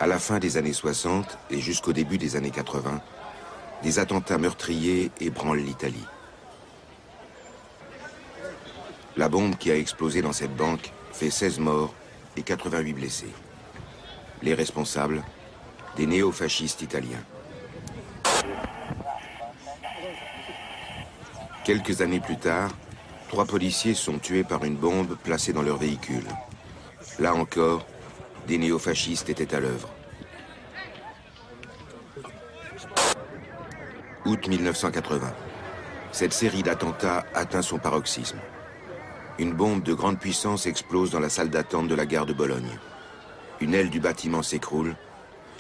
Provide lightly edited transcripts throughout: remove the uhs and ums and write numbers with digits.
À la fin des années 60 et jusqu'au début des années 80, des attentats meurtriers ébranlent l'Italie. La bombe qui a explosé dans cette banque fait 16 morts et 88 blessés. Les responsables, des néo-fascistes italiens. Quelques années plus tard, 3 policiers sont tués par une bombe placée dans leur véhicule. Là encore, des néo-fascistes étaient à l'œuvre. Août 1980. Cette série d'attentats atteint son paroxysme. Une bombe de grande puissance explose dans la salle d'attente de la gare de Bologne. Une aile du bâtiment s'écroule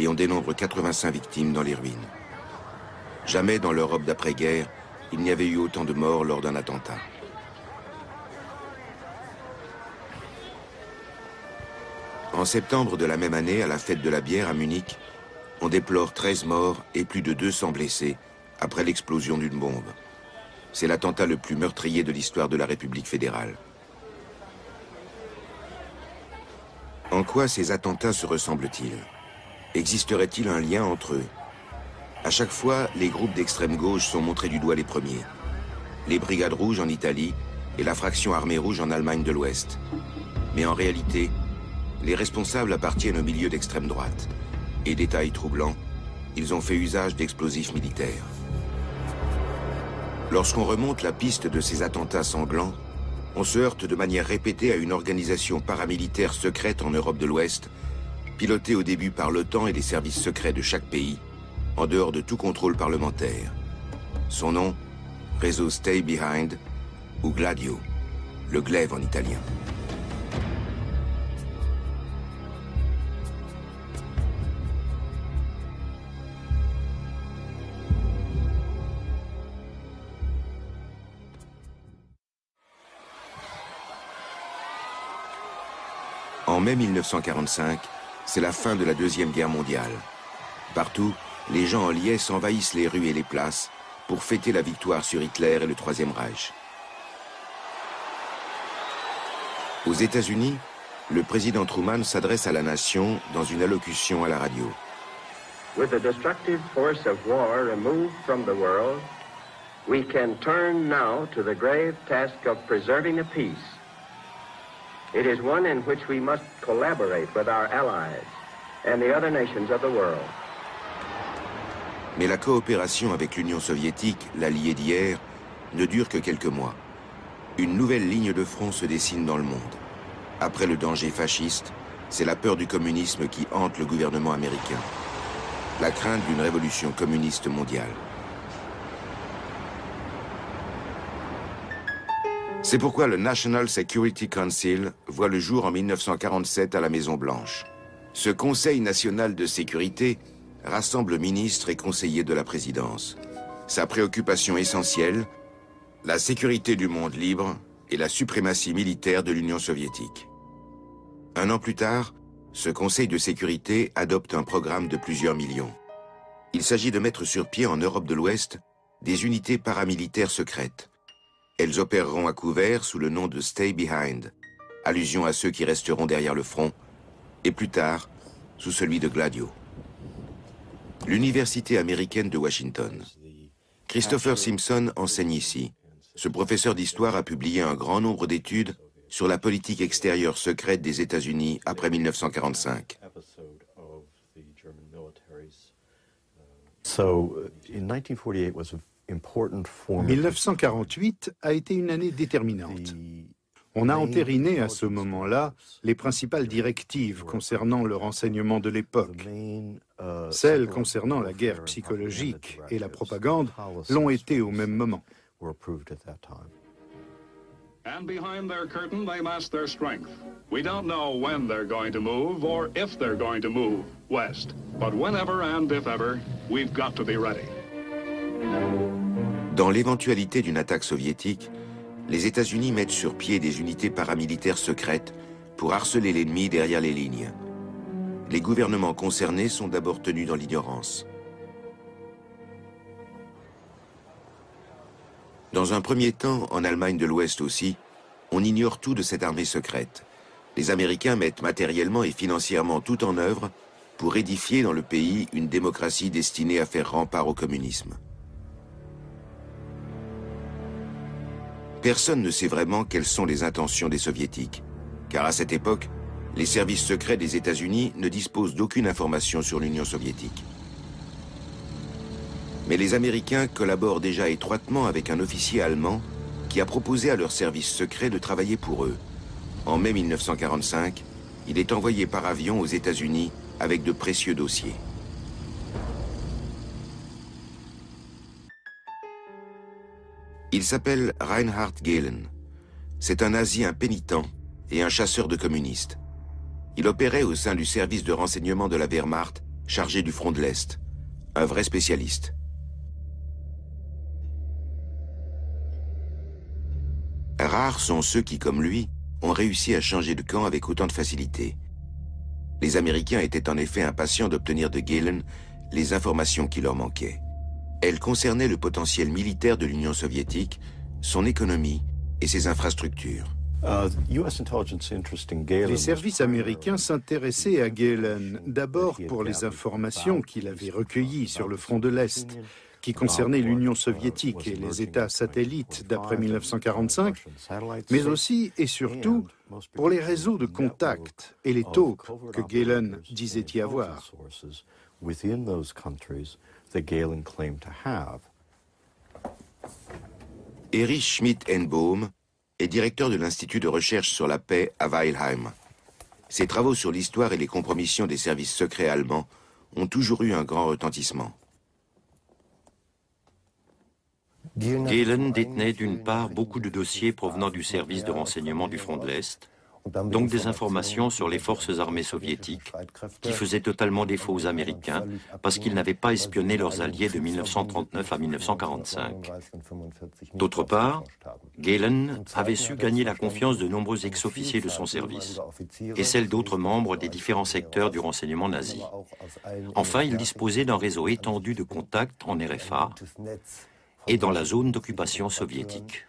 et on dénombre 85 victimes dans les ruines. Jamais dans l'Europe d'après-guerre, il n'y avait eu autant de morts lors d'un attentat. En septembre de la même année, à la fête de la bière à Munich, on déplore 13 morts et plus de 200 blessés après l'explosion d'une bombe. C'est l'attentat le plus meurtrier de l'histoire de la République fédérale. En quoi ces attentats se ressemblent-ils? Existerait-il un lien entre eux? À chaque fois, les groupes d'extrême gauche sont montrés du doigt les premiers. Les Brigades rouges en Italie et la fraction armée rouge en Allemagne de l'Ouest. Mais en réalité, les responsables appartiennent au milieu d'extrême droite. Et détail troublant, ils ont fait usage d'explosifs militaires. Lorsqu'on remonte la piste de ces attentats sanglants, on se heurte de manière répétée à une organisation paramilitaire secrète en Europe de l'Ouest, pilotée au début par l'OTAN et les services secrets de chaque pays, en dehors de tout contrôle parlementaire. Son nom, réseau Stay Behind, ou Gladio, le glaive en italien. En mai 1945, c'est la fin de la Deuxième Guerre mondiale. Partout, les gens en liesse envahissent les rues et les places pour fêter la victoire sur Hitler et le Troisième Reich. Aux États-Unis, le président Truman s'adresse à la nation dans une allocution à la radio. With the destructive force of war removed from the world, we can turn now to the grave task of preserving a peace. It is one in which we must collaborate with our allies and the other nations of the world. Mais la coopération avec l'Union soviétique, l'allié d'hier, ne dure que quelques mois. Une nouvelle ligne de front se dessine dans le monde. Après le danger fasciste, c'est la peur du communisme qui hante le gouvernement américain. La crainte d'une révolution communiste mondiale. C'est pourquoi le National Security Council voit le jour en 1947 à la Maison-Blanche. Ce Conseil national de sécurité rassemble ministres et conseillers de la présidence. Sa préoccupation essentielle, la sécurité du monde libre et la suprématie militaire de l'Union soviétique. Un an plus tard, ce Conseil de sécurité adopte un programme de plusieurs millions. Il s'agit de mettre sur pied en Europe de l'Ouest des unités paramilitaires secrètes. Elles opéreront à couvert sous le nom de Stay Behind, allusion à ceux qui resteront derrière le front, et plus tard, sous celui de Gladio. L'Université américaine de Washington. Christopher Simpson enseigne ici. Ce professeur d'histoire a publié un grand nombre d'études sur la politique extérieure secrète des États-Unis après 1945. En 1948 a été une année déterminante. On a entériné à ce moment-là les principales directives concernant le renseignement de l'époque. Celles concernant la guerre psychologique et la propagande l'ont été au même moment. And behind their curtain, they mask their strength. We don't know when they're going to move or if they're going to move west. But whenever and if ever, we've got to be ready. Dans l'éventualité d'une attaque soviétique, les États-Unis mettent sur pied des unités paramilitaires secrètes pour harceler l'ennemi derrière les lignes. Les gouvernements concernés sont d'abord tenus dans l'ignorance. Dans un premier temps, en Allemagne de l'Ouest aussi, on ignore tout de cette armée secrète. Les Américains mettent matériellement et financièrement tout en œuvre pour édifier dans le pays une démocratie destinée à faire rempart au communisme. Personne ne sait vraiment quelles sont les intentions des soviétiques, car à cette époque, les services secrets des États-Unis ne disposent d'aucune information sur l'Union soviétique. Mais les Américains collaborent déjà étroitement avec un officier allemand qui a proposé à leurs services secrets de travailler pour eux. En mai 1945, il est envoyé par avion aux États-Unis avec de précieux dossiers. Il s'appelle Reinhard Gehlen. C'est un nazi impénitent et un chasseur de communistes. Il opérait au sein du service de renseignement de la Wehrmacht, chargé du front de l'Est. Un vrai spécialiste. Rares sont ceux qui, comme lui, ont réussi à changer de camp avec autant de facilité. Les Américains étaient en effet impatients d'obtenir de Gehlen les informations qui leur manquaient. Elles concernaient le potentiel militaire de l'Union soviétique, son économie et ses infrastructures. Les services américains s'intéressaient à Gehlen d'abord pour les informations qu'il avait recueillies sur le front de l'Est, qui concernaient l'Union soviétique et les États satellites d'après 1945, mais aussi et surtout pour les réseaux de contacts et les taupes que Gehlen disait y avoir. Erich Schmidt-Enbaum est directeur de l'Institut de recherche sur la paix à Weilheim. Ses travaux sur l'histoire et les compromissions des services secrets allemands ont toujours eu un grand retentissement. Gehlen détenait d'une part beaucoup de dossiers provenant du service de renseignement du front de l'Est, donc des informations sur les forces armées soviétiques qui faisaient totalement défaut aux Américains parce qu'ils n'avaient pas espionné leurs alliés de 1939 à 1945. D'autre part, Gehlen avait su gagner la confiance de nombreux ex-officiers de son service et celle d'autres membres des différents secteurs du renseignement nazi. Enfin, il disposait d'un réseau étendu de contacts en RFA et dans la zone d'occupation soviétique.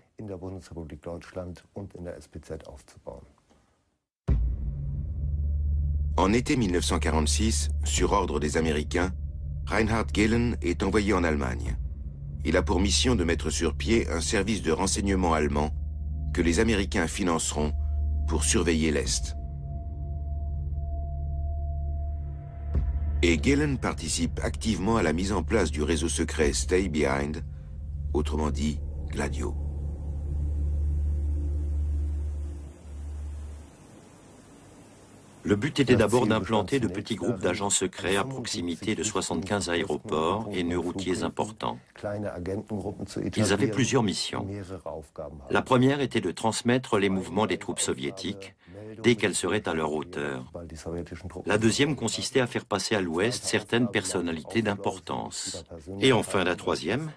En été 1946, sur ordre des Américains, Reinhard Gehlen est envoyé en Allemagne. Il a pour mission de mettre sur pied un service de renseignement allemand que les Américains financeront pour surveiller l'Est. Et Gehlen participe activement à la mise en place du réseau secret Stay Behind, autrement dit Gladio. Le but était d'abord d'implanter de petits groupes d'agents secrets à proximité de 75 aéroports et nœuds routiers importants. Ils avaient plusieurs missions. La première était de transmettre les mouvements des troupes soviétiques dès qu'elles seraient à leur hauteur. La deuxième consistait à faire passer à l'Ouest certaines personnalités d'importance. Et enfin la troisième,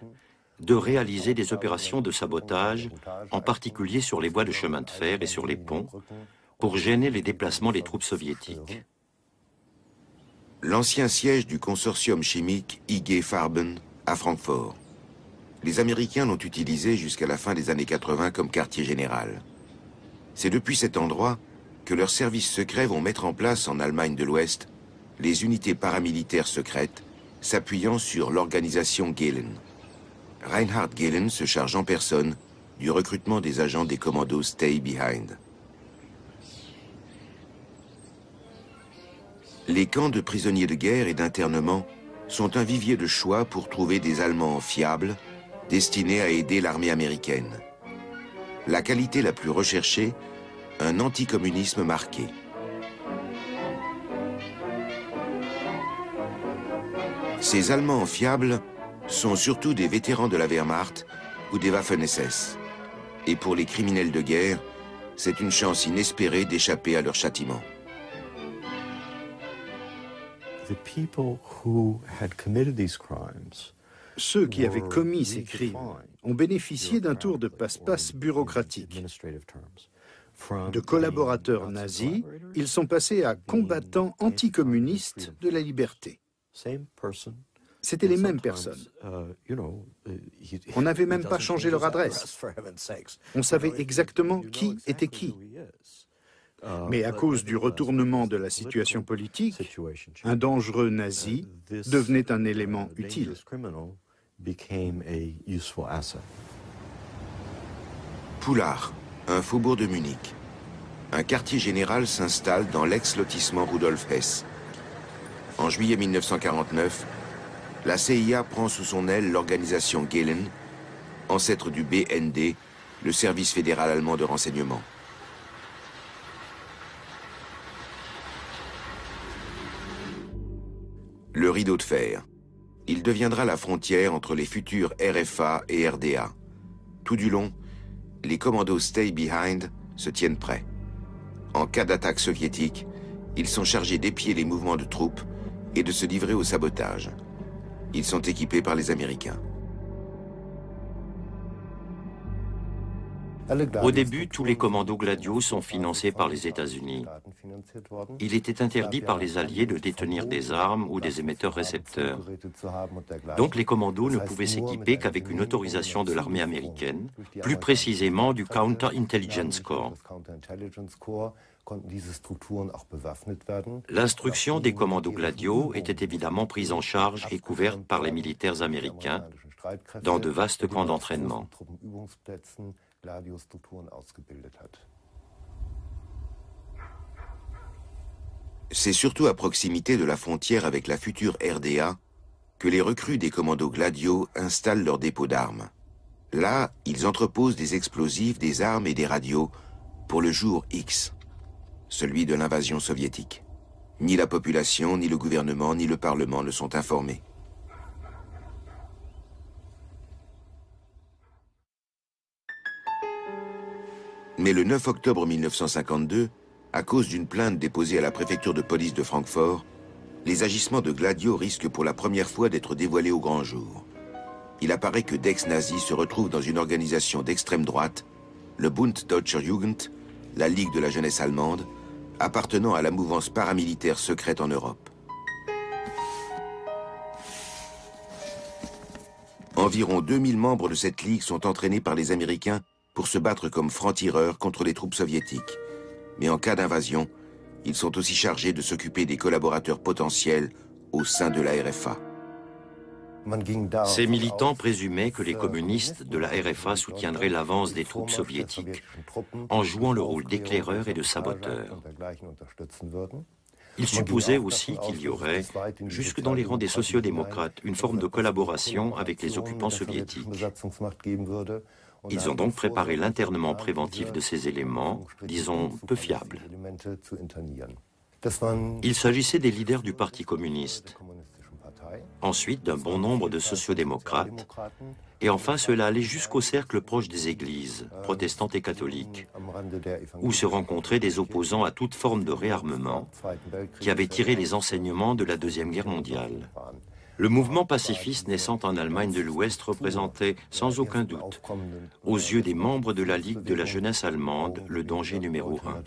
de réaliser des opérations de sabotage, en particulier sur les voies de chemin de fer et sur les ponts, pour gêner les déplacements des troupes soviétiques. L'ancien siège du consortium chimique IG Farben à Francfort. Les Américains l'ont utilisé jusqu'à la fin des années 80 comme quartier général. C'est depuis cet endroit que leurs services secrets vont mettre en place en Allemagne de l'Ouest les unités paramilitaires secrètes s'appuyant sur l'organisation Gehlen. Reinhard Gehlen se charge en personne du recrutement des agents des commandos Stay Behind. Les camps de prisonniers de guerre et d'internement sont un vivier de choix pour trouver des Allemands fiables, destinés à aider l'armée américaine. La qualité la plus recherchée, un anticommunisme marqué. Ces Allemands fiables sont surtout des vétérans de la Wehrmacht ou des Waffen-SS. Et pour les criminels de guerre, c'est une chance inespérée d'échapper à leur châtiment. Ceux qui avaient commis ces crimes ont bénéficié d'un tour de passe-passe bureaucratique. De collaborateurs nazis, ils sont passés à combattants anticommunistes de la liberté. C'étaient les mêmes personnes. On n'avait même pas changé leur adresse. On savait exactement qui était qui. Mais à cause du retournement de la situation politique, un dangereux nazi devenait un élément utile. Poulard, un faubourg de Munich. Un quartier général s'installe dans l'ex-lotissement Rudolf Hess. En juillet 1949, la CIA prend sous son aile l'organisation Gehlen, ancêtre du BND, le service fédéral allemand de renseignement. Le rideau de fer. Il deviendra la frontière entre les futurs RFA et RDA. Tout du long, les commandos Stay Behind se tiennent prêts. En cas d'attaque soviétique, ils sont chargés d'épier les mouvements de troupes et de se livrer au sabotage. Ils sont équipés par les Américains. Au début, tous les commandos Gladio sont financés par les États-Unis. Il était interdit par les Alliés de détenir des armes ou des émetteurs-récepteurs. Donc les commandos ne pouvaient s'équiper qu'avec une autorisation de l'armée américaine, plus précisément du Counter-Intelligence Corps. L'instruction des commandos Gladio était évidemment prise en charge et couverte par les militaires américains dans de vastes camps d'entraînement. C'est surtout à proximité de la frontière avec la future RDA que les recrues des commandos Gladio installent leurs dépôts d'armes. Là, ils entreposent des explosifs, des armes et des radios pour le jour X, celui de l'invasion soviétique. Ni la population, ni le gouvernement, ni le Parlement ne sont informés. Mais le 9 octobre 1952, à cause d'une plainte déposée à la préfecture de police de Francfort, les agissements de Gladio risquent pour la première fois d'être dévoilés au grand jour. Il apparaît que d'ex-nazis se retrouvent dans une organisation d'extrême droite, le Bund Deutscher Jugend, la Ligue de la jeunesse allemande, appartenant à la mouvance paramilitaire secrète en Europe. Environ 2000 membres de cette ligue sont entraînés par les Américains pour se battre comme francs-tireurs contre les troupes soviétiques. Mais en cas d'invasion, ils sont aussi chargés de s'occuper des collaborateurs potentiels au sein de la RFA. Ces militants présumaient que les communistes de la RFA soutiendraient l'avance des troupes soviétiques en jouant le rôle d'éclaireurs et de saboteurs. Ils supposaient aussi qu'il y aurait, jusque dans les rangs des sociodémocrates, une forme de collaboration avec les occupants soviétiques. Ils ont donc préparé l'internement préventif de ces éléments, disons, peu fiables. Il s'agissait des leaders du Parti communiste, ensuite d'un bon nombre de sociodémocrates, et enfin cela allait jusqu'au cercle proche des églises, protestantes et catholiques, où se rencontraient des opposants à toute forme de réarmement qui avaient tiré les enseignements de la Deuxième Guerre mondiale. Le mouvement pacifiste naissant en Allemagne de l'Ouest représentait, sans aucun doute, aux yeux des membres de la Ligue de la jeunesse allemande, le danger numéro 1.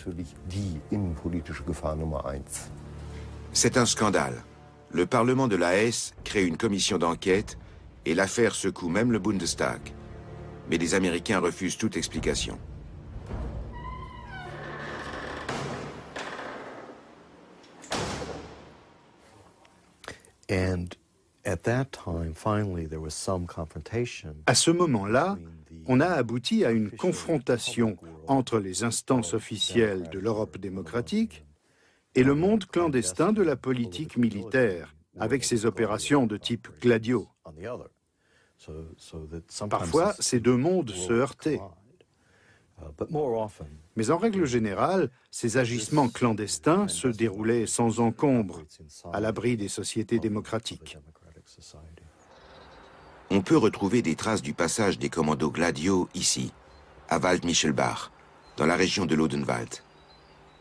C'est un scandale. Le Parlement de la Hesse crée une commission d'enquête et l'affaire secoue même le Bundestag. Mais les Américains refusent toute explication. À ce moment-là, on a abouti à une confrontation entre les instances officielles de l'Europe démocratique et le monde clandestin de la politique militaire, avec ses opérations de type Gladio. Parfois, ces deux mondes se heurtaient. Mais en règle générale, ces agissements clandestins se déroulaient sans encombre, à l'abri des sociétés démocratiques. On peut retrouver des traces du passage des commandos Gladio ici, à Wald-Michelbach, dans la région de l'Odenwald.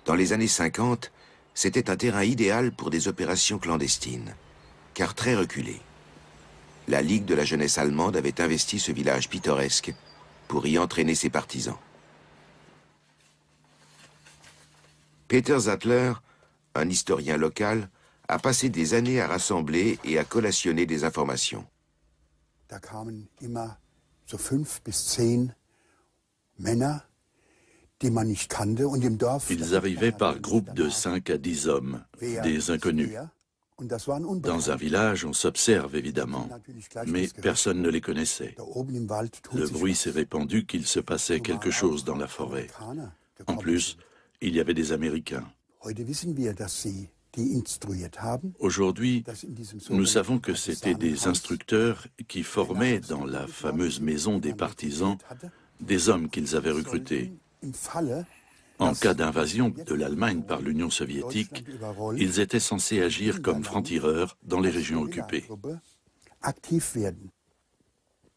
Dans les années 50, c'était un terrain idéal pour des opérations clandestines, car très reculé. La Ligue de la jeunesse allemande avait investi ce village pittoresque pour y entraîner ses partisans. Peter Sattler, un historien local, a passé des années à rassembler et à collationner des informations. Da kamen immer so 5 bis 10 Männer, Ils arrivaient par groupes de 5 à 10 hommes, des inconnus. Dans un village, on s'observe évidemment, mais personne ne les connaissait. Le bruit s'est répandu qu'il se passait quelque chose dans la forêt. En plus, il y avait des Américains. Aujourd'hui, nous savons que c'étaient des instructeurs qui formaient dans la fameuse maison des partisans des hommes qu'ils avaient recrutés. En cas d'invasion de l'Allemagne par l'Union soviétique, ils étaient censés agir comme francs-tireurs dans les régions occupées.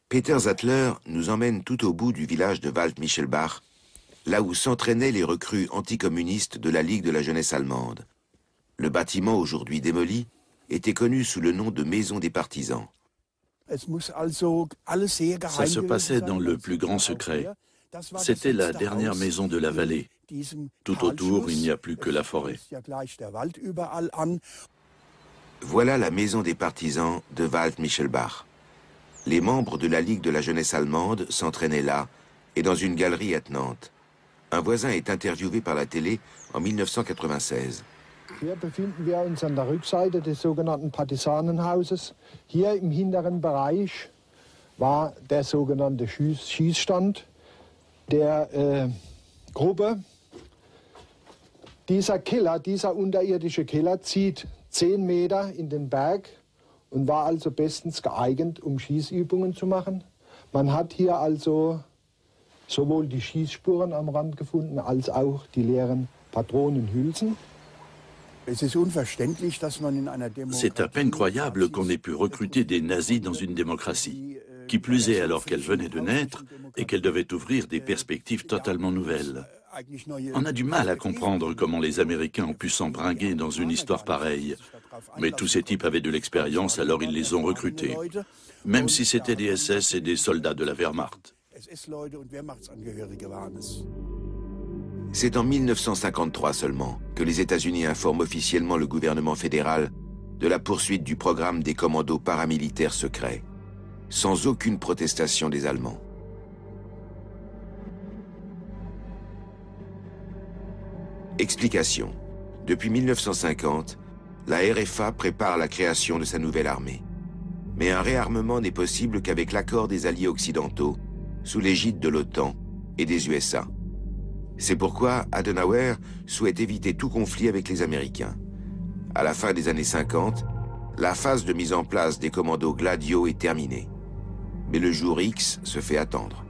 Peter Sattler nous emmène tout au bout du village de Wald-Michelbach, là où s'entraînaient les recrues anticommunistes de la Ligue de la jeunesse allemande. Le bâtiment, aujourd'hui démoli, était connu sous le nom de Maison des partisans. Ça se passait dans le plus grand secret. C'était la dernière maison de la vallée. Tout autour, il n'y a plus que la forêt. Voilà la maison des partisans de Wald-Michelbach. Les membres de la Ligue de la jeunesse allemande s'entraînaient là et dans une galerie attenante. Un voisin est interviewé par la télé en 1996. Hier befinden wir uns an der Rückseite des sogenannten Partisanenhauses. Hier im hinteren Bereich war der sogenannte Schießstand der Gruppe. Dieser Keller, dieser unterirdische Keller zieht 10 Meter in den Berg und war also bestens geeignet, um Schießübungen zu machen. Man hat hier also sowohl die Schießspuren am Rand gefunden, als auch die leeren Patronenhülsen. C'est à peine croyable qu'on ait pu recruter des nazis dans une démocratie, qui plus est alors qu'elle venait de naître et qu'elle devait ouvrir des perspectives totalement nouvelles. On a du mal à comprendre comment les Américains ont pu s'embringuer dans une histoire pareille. Mais tous ces types avaient de l'expérience, alors ils les ont recrutés. Même si c'était des SS et des soldats de la Wehrmacht. C'est en 1953 seulement que les États-Unis informent officiellement le gouvernement fédéral de la poursuite du programme des commandos paramilitaires secrets, sans aucune protestation des Allemands. Explication. Depuis 1950, la RFA prépare la création de sa nouvelle armée. Mais un réarmement n'est possible qu'avec l'accord des alliés occidentaux, sous l'égide de l'OTAN et des USA. C'est pourquoi Adenauer souhaite éviter tout conflit avec les Américains. À la fin des années 50, la phase de mise en place des commandos Gladio est terminée. Mais le jour X se fait attendre.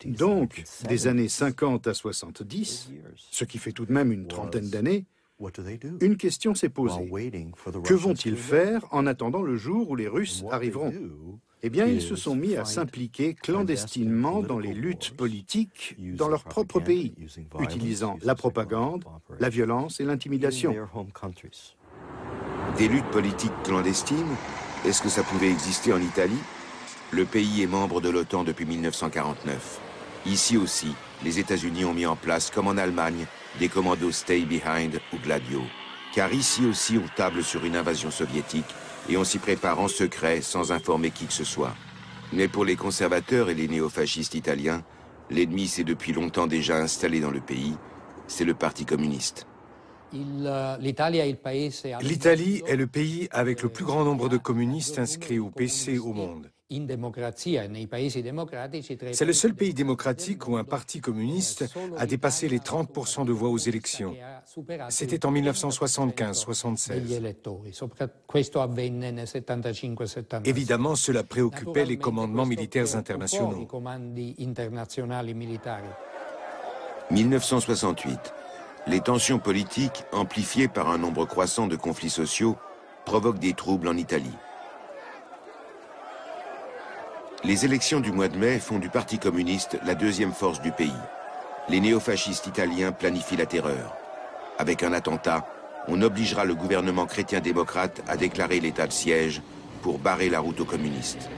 Donc, des années 50 à 70, ce qui fait tout de même une trentaine d'années, une question s'est posée. Que vont-ils faire en attendant le jour où les Russes arriveront? Eh bien, ils se sont mis à s'impliquer clandestinement dans les luttes politiques dans leur propre pays, utilisant la propagande, la violence et l'intimidation. Des luttes politiques clandestines? Est-ce que ça pouvait exister en Italie? Le pays est membre de l'OTAN depuis 1949. Ici aussi, les États-Unis ont mis en place, comme en Allemagne, des commandos Stay Behind ou Gladio. Car ici aussi, on table sur une invasion soviétique et on s'y prépare en secret sans informer qui que ce soit. Mais pour les conservateurs et les néofascistes italiens, l'ennemi s'est depuis longtemps déjà installé dans le pays, c'est le Parti communiste. L'Italie est le pays avec le plus grand nombre de communistes inscrits au PC au monde. C'est le seul pays démocratique où un parti communiste a dépassé les 30% de voix aux élections. C'était en 1975-76. Évidemment, cela préoccupait les commandements militaires internationaux. 1968. Les tensions politiques, amplifiées par un nombre croissant de conflits sociaux, provoquent des troubles en Italie. Les élections du mois de mai font du Parti communiste la deuxième force du pays. Les néofascistes italiens planifient la terreur. Avec un attentat, on obligera le gouvernement chrétien-démocrate à déclarer l'état de siège pour barrer la route aux communistes.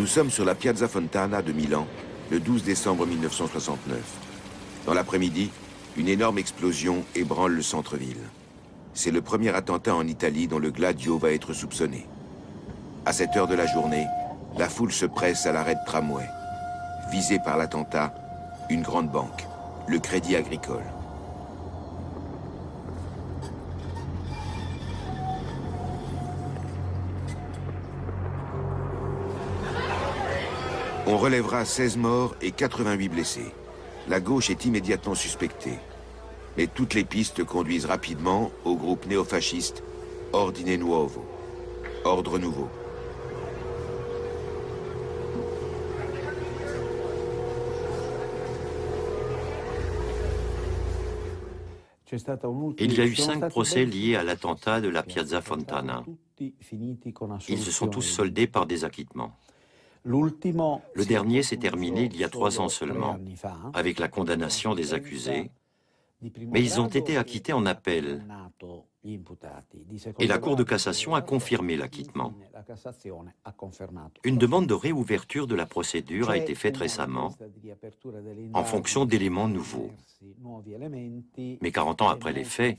Nous sommes sur la Piazza Fontana de Milan, le 12 décembre 1969. Dans l'après-midi, une énorme explosion ébranle le centre-ville. C'est le premier attentat en Italie dont le Gladio va être soupçonné. À cette heure de la journée, la foule se presse à l'arrêt de tramway. Visée par l'attentat, une grande banque, le Crédit Agricole. On relèvera 16 morts et 88 blessés. La gauche est immédiatement suspectée. Mais toutes les pistes conduisent rapidement au groupe néofasciste Ordine Nuovo, Ordre Nouveau. Il y a eu 5 procès liés à l'attentat de la Piazza Fontana. Ils se sont tous soldés par des acquittements. Le dernier s'est terminé il y a 3 ans seulement, avec la condamnation des accusés, mais ils ont été acquittés en appel. Et la Cour de cassation a confirmé l'acquittement. Une demande de réouverture de la procédure a été faite récemment, en fonction d'éléments nouveaux. Mais 40 ans après les faits,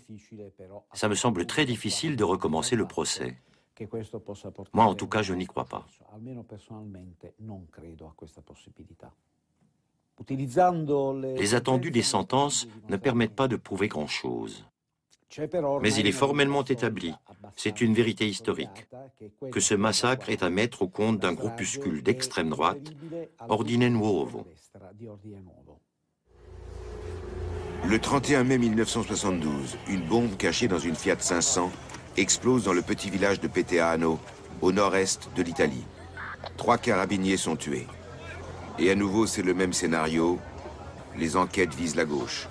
ça me semble très difficile de recommencer le procès. Moi, en tout cas, je n'y crois pas. Les attendus des sentences ne permettent pas de prouver grand-chose. Mais il est formellement établi, c'est une vérité historique, que ce massacre est à mettre au compte d'un groupuscule d'extrême droite, Ordine Nuovo. Le 31 mai 1972, une bombe cachée dans une Fiat 500 explose dans le petit village de Peteano, au nord-est de l'Italie. 3 carabiniers sont tués. Et à nouveau, c'est le même scénario. Les enquêtes visent la gauche.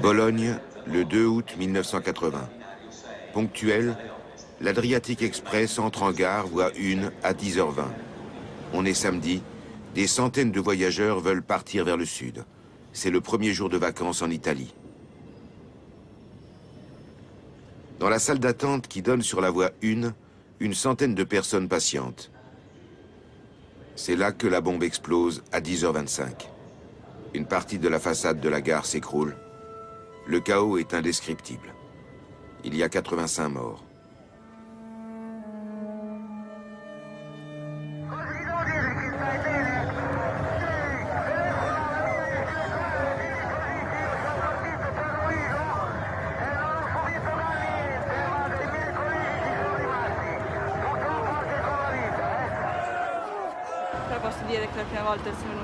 Bologne, le 2 août 1980. Ponctuel, l'Adriatic Express entre en gare, voie 1 à 10h20. On est samedi, des centaines de voyageurs veulent partir vers le sud. C'est le premier jour de vacances en Italie. Dans la salle d'attente qui donne sur la voie 1, une centaine de personnes patientent. C'est là que la bombe explose à 10h25. Une partie de la façade de la gare s'écroule. Le chaos est indescriptible. Il y a 85 morts.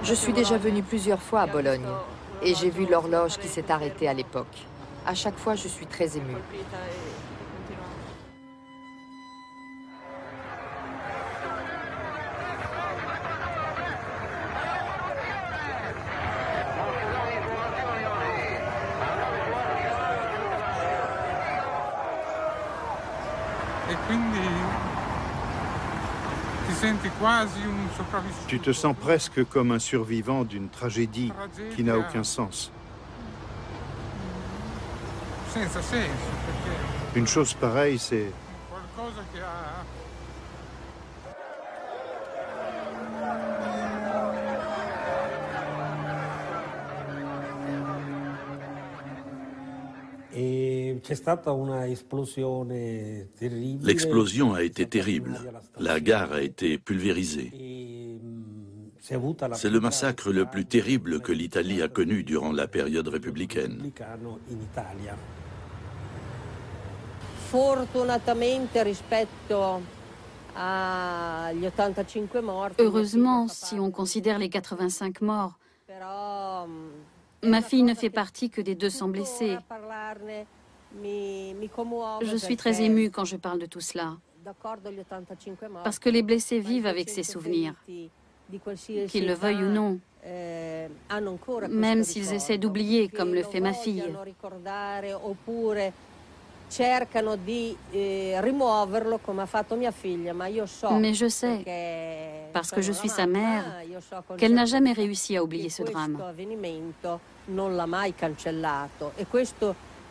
Je suis déjà venue plusieurs fois à Bologne et j'ai vu l'horloge qui s'est arrêtée à l'époque. À chaque fois, je suis très émue. Tu te sens presque comme un survivant d'une tragédie qui n'a aucun sens. Une chose pareille, c'est... L'explosion a été terrible. La gare a été pulvérisée. C'est le massacre le plus terrible que l'Italie a connu durant la période républicaine. Heureusement, si on considère les 85 morts, ma fille ne fait partie que des 200 blessés. Je suis très émue quand je parle de tout cela, parce que les blessés vivent avec ces souvenirs, qu'ils le veuillent ou non, même s'ils essaient d'oublier, comme le fait ma fille. Mais je sais, parce que je suis sa mère, qu'elle n'a jamais réussi à oublier ce drame.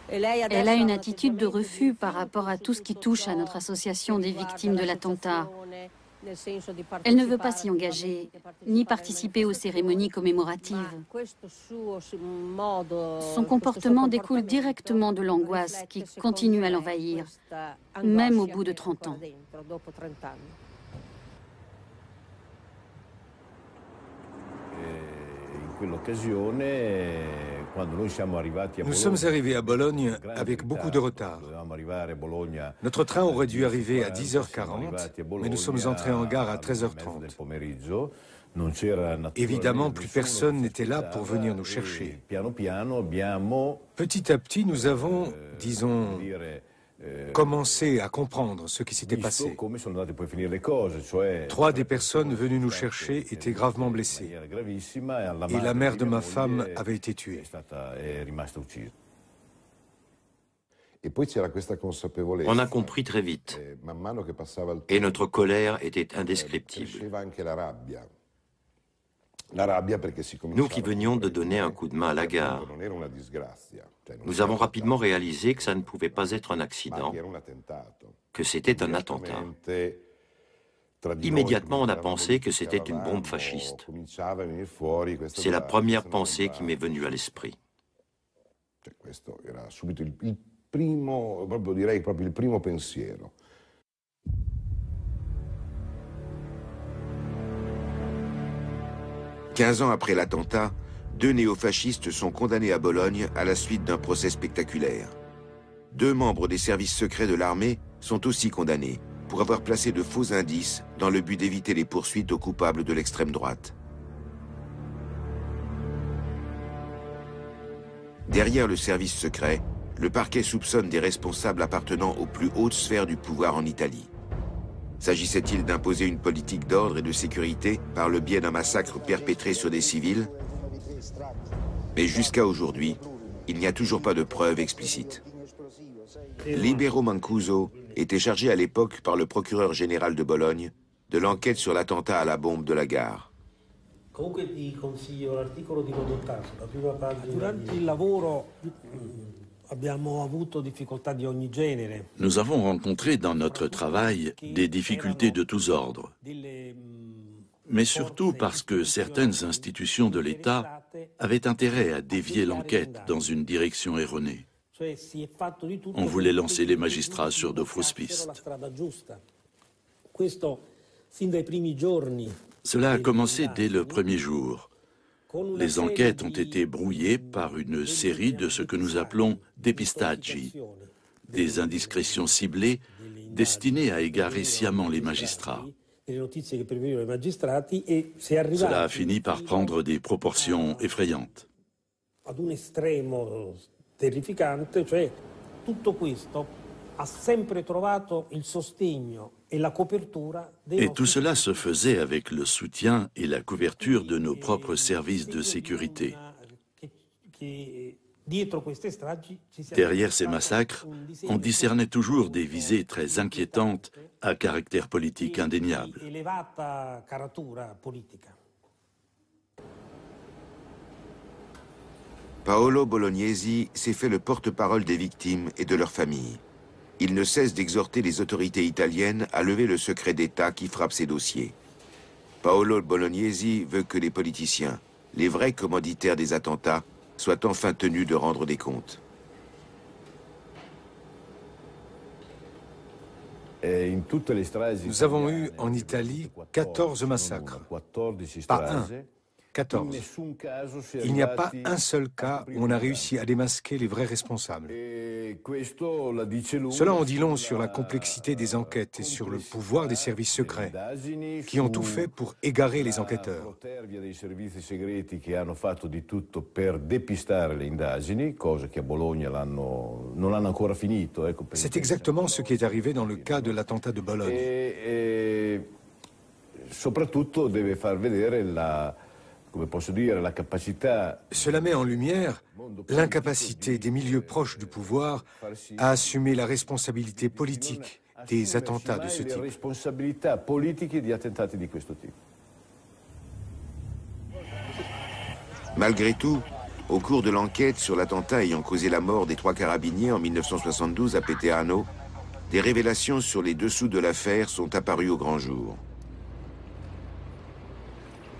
Elle a une attitude de refus par rapport à tout ce qui touche à notre association des victimes de l'attentat. Elle ne veut pas s'y engager, ni participer aux cérémonies commémoratives. Son comportement découle directement de l'angoisse qui continue à l'envahir, même au bout de 30 ans. Nous sommes arrivés à Bologne avec beaucoup de retard. Notre train aurait dû arriver à 10h40, mais nous sommes entrés en gare à 13h30. Évidemment, plus personne n'était là pour venir nous chercher. Petit à petit, nous avons, disons, commencé à comprendre ce qui s'était passé. 3 des personnes venues nous chercher étaient gravement blessées. Et la mère de ma femme avait été tuée. On a compris très vite. Et notre colère était indescriptible. Nous qui venions de donner un coup de main à la gare, nous avons rapidement réalisé que ça ne pouvait pas être un accident, que c'était un attentat. Immédiatement, on a pensé que c'était une bombe fasciste. C'est la première pensée qui m'est venue à l'esprit. 15 ans après l'attentat, 2 néofascistes sont condamnés à Bologne à la suite d'un procès spectaculaire. 2 membres des services secrets de l'armée sont aussi condamnés pour avoir placé de faux indices dans le but d'éviter les poursuites aux coupables de l'extrême droite. Derrière le service secret, le parquet soupçonne des responsables appartenant aux plus hautes sphères du pouvoir en Italie. S'agissait-il d'imposer une politique d'ordre et de sécurité par le biais d'un massacre perpétré sur des civils? Mais jusqu'à aujourd'hui, il n'y a toujours pas de preuves explicites. Libero Mancuso était chargé à l'époque par le procureur général de Bologne de l'enquête sur l'attentat à la bombe de la gare. Nous avons rencontré dans notre travail des difficultés de tous ordres, mais surtout parce que certaines institutions de l'État avaient intérêt à dévier l'enquête dans une direction erronée. On voulait lancer les magistrats sur de fausses pistes. Cela a commencé dès le premier jour. Les enquêtes ont été brouillées par une série de ce que nous appelons dépistaggi, des indiscrétions ciblées destinées à égarer sciemment les magistrats. Cela a fini par prendre des proportions effrayantes. Et tout cela se faisait avec le soutien et la couverture de nos propres services de sécurité. Derrière ces massacres, on discernait toujours des visées très inquiétantes à caractère politique indéniable. Paolo Bolognesi s'est fait le porte-parole des victimes et de leurs familles. Il ne cesse d'exhorter les autorités italiennes à lever le secret d'État qui frappe ces dossiers. Paolo Bolognesi veut que les politiciens, les vrais commanditaires des attentats, soient enfin tenus de rendre des comptes. Nous avons eu en Italie 14 massacres, pas un, 14. Il n'y a pas un seul cas où on a réussi à démasquer les vrais responsables. Cela en dit long sur la complexité des enquêtes et sur le pouvoir des services secrets, qui ont tout fait pour égarer les enquêteurs. C'est exactement ce qui est arrivé dans le cas de l'attentat de Bologne. Cela met en lumière l'incapacité des milieux proches du pouvoir à assumer la responsabilité politique des attentats de ce type. Malgré tout, au cours de l'enquête sur l'attentat ayant causé la mort des 3 carabiniers en 1972 à Peteano, des révélations sur les dessous de l'affaire sont apparues au grand jour.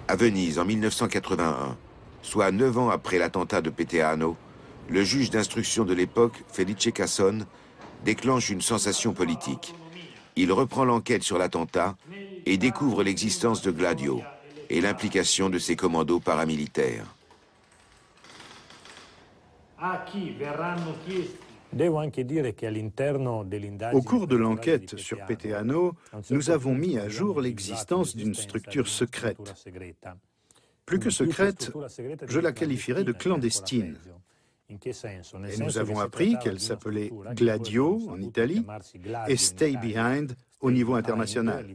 À Venise, en 1981, soit 9 ans après l'attentat de Peteano, le juge d'instruction de l'époque, Felice Casson, déclenche une sensation politique. Il reprend l'enquête sur l'attentat et découvre l'existence de Gladio et l'implication de ses commandos paramilitaires. Au cours de l'enquête sur Peteano, nous avons mis à jour l'existence d'une structure secrète. Plus que secrète, je la qualifierais de clandestine. Et nous avons appris qu'elle s'appelait Gladio en Italie et Stay Behind au niveau international.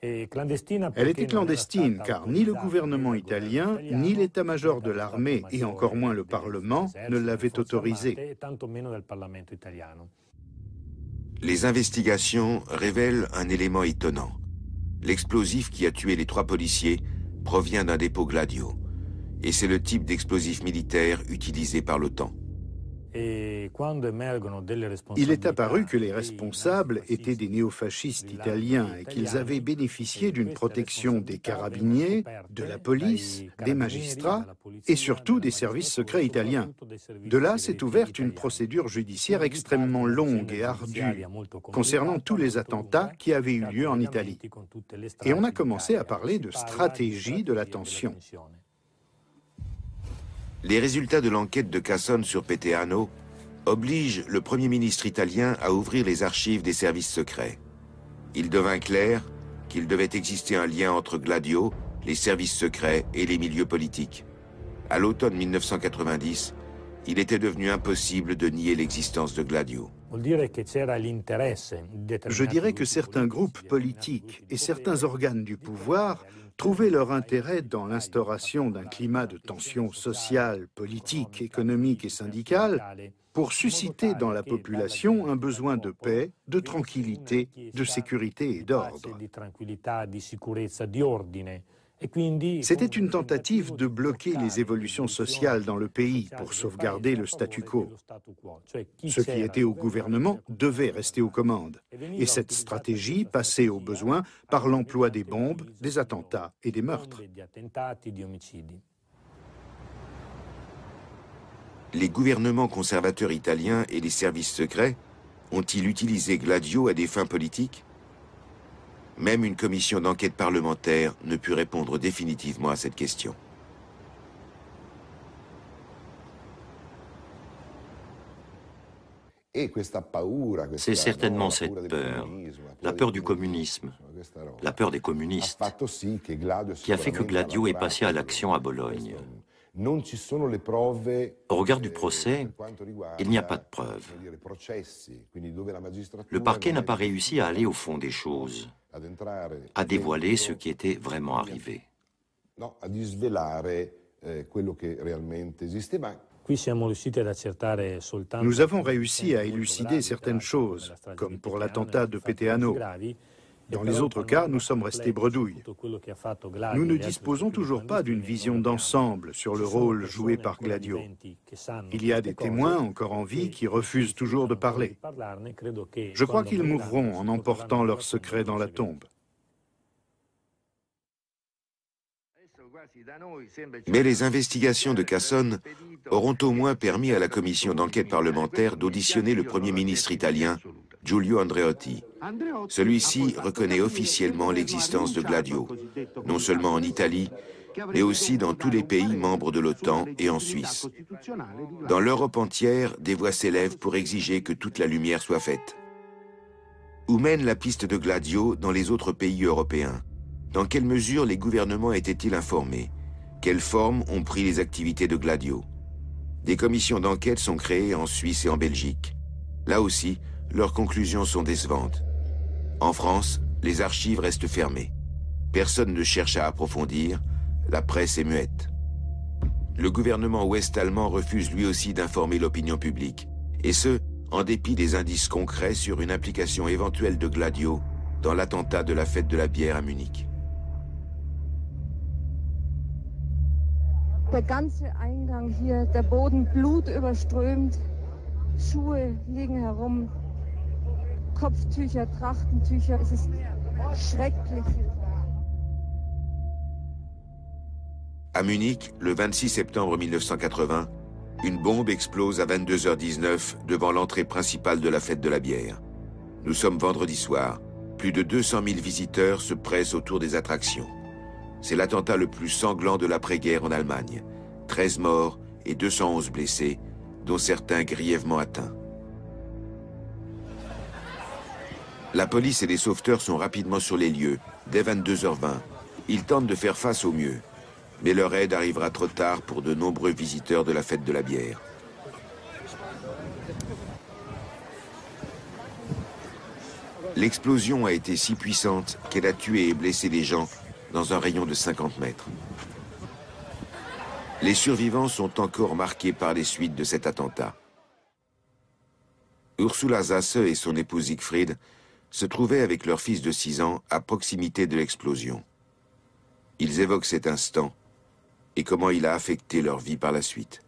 Elle était clandestine car ni le gouvernement italien, ni l'état-major de l'armée et encore moins le Parlement ne l'avaient autorisée. Les investigations révèlent un élément étonnant. L'explosif qui a tué les 3 policiers provient d'un dépôt Gladio. Et c'est le type d'explosif militaire utilisé par l'OTAN. Il est apparu que les responsables étaient des néofascistes italiens et qu'ils avaient bénéficié d'une protection des carabiniers, de la police, des magistrats et surtout des services secrets italiens. De là s'est ouverte une procédure judiciaire extrêmement longue et ardue concernant tous les attentats qui avaient eu lieu en Italie. Et on a commencé à parler de stratégie de la tension. Les résultats de l'enquête de Casson sur Peteano obligent le Premier ministre italien à ouvrir les archives des services secrets. Il devint clair qu'il devait exister un lien entre Gladio, les services secrets et les milieux politiques. À l'automne 1990, il était devenu impossible de nier l'existence de Gladio. Je dirais que certains groupes politiques et certains organes du pouvoir trouvaient leur intérêt dans l'instauration d'un climat de tension sociale, politique, économique et syndicale pour susciter dans la population un besoin de paix, de tranquillité, de sécurité et d'ordre. C'était une tentative de bloquer les évolutions sociales dans le pays pour sauvegarder le statu quo. Ceux qui étaient au gouvernement devaient rester aux commandes. Et cette stratégie passait au besoin par l'emploi des bombes, des attentats et des meurtres. Les gouvernements conservateurs italiens et les services secrets ont-ils utilisé Gladio à des fins politiques? Même une commission d'enquête parlementaire ne put répondre définitivement à cette question. C'est certainement cette peur, la peur du communisme, la peur des communistes, qui a fait que Gladio est passé à l'action à Bologne. Au regard du procès, il n'y a pas de preuves. Le parquet n'a pas réussi à aller au fond des choses, à dévoiler ce qui était vraiment arrivé. Nous avons réussi à élucider certaines choses, comme pour l'attentat de Peteano. Dans les autres cas, nous sommes restés bredouilles. Nous ne disposons toujours pas d'une vision d'ensemble sur le rôle joué par Gladio. Il y a des témoins encore en vie qui refusent toujours de parler. Je crois qu'ils mourront en emportant leurs secrets dans la tombe. Mais les investigations de Casson auront au moins permis à la commission d'enquête parlementaire d'auditionner le Premier ministre italien, Giulio Andreotti. Celui-ci reconnaît officiellement l'existence de Gladio, non seulement en Italie, mais aussi dans tous les pays membres de l'OTAN et en Suisse. Dans l'Europe entière, des voix s'élèvent pour exiger que toute la lumière soit faite. Où mène la piste de Gladio dans les autres pays européens? Dans quelle mesure les gouvernements étaient-ils informés? Quelle forme ont pris les activités de Gladio? Des commissions d'enquête sont créées en Suisse et en Belgique. Là aussi, leurs conclusions sont décevantes. En France, les archives restent fermées. Personne ne cherche à approfondir, la presse est muette. Le gouvernement ouest-allemand refuse lui aussi d'informer l'opinion publique, et ce, en dépit des indices concrets sur une implication éventuelle de Gladio dans l'attentat de la fête de la bière à Munich. Der ganze Eingang hier, der Boden blutüberströmt, Schuhe liegen herum, Kopftücher, Trachtentücher, es ist schrecklich. À Munich, le 26 septembre 1980, une bombe explose à 22h19 devant l'entrée principale de la fête de la bière. Nous sommes vendredi soir. Plus de 200 000 visiteurs se pressent autour des attractions. C'est l'attentat le plus sanglant de l'après-guerre en Allemagne. 13 morts et 211 blessés, dont certains grièvement atteints. La police et les sauveteurs sont rapidement sur les lieux, dès 22h20. Ils tentent de faire face au mieux. Mais leur aide arrivera trop tard pour de nombreux visiteurs de la fête de la bière. L'explosion a été si puissante qu'elle a tué et blessé des gens dans un rayon de 50 mètres. Les survivants sont encore marqués par les suites de cet attentat. Ursula Zasse et son époux Siegfried se trouvaient avec leur fils de 6 ans à proximité de l'explosion. Ils évoquent cet instant et comment il a affecté leur vie par la suite.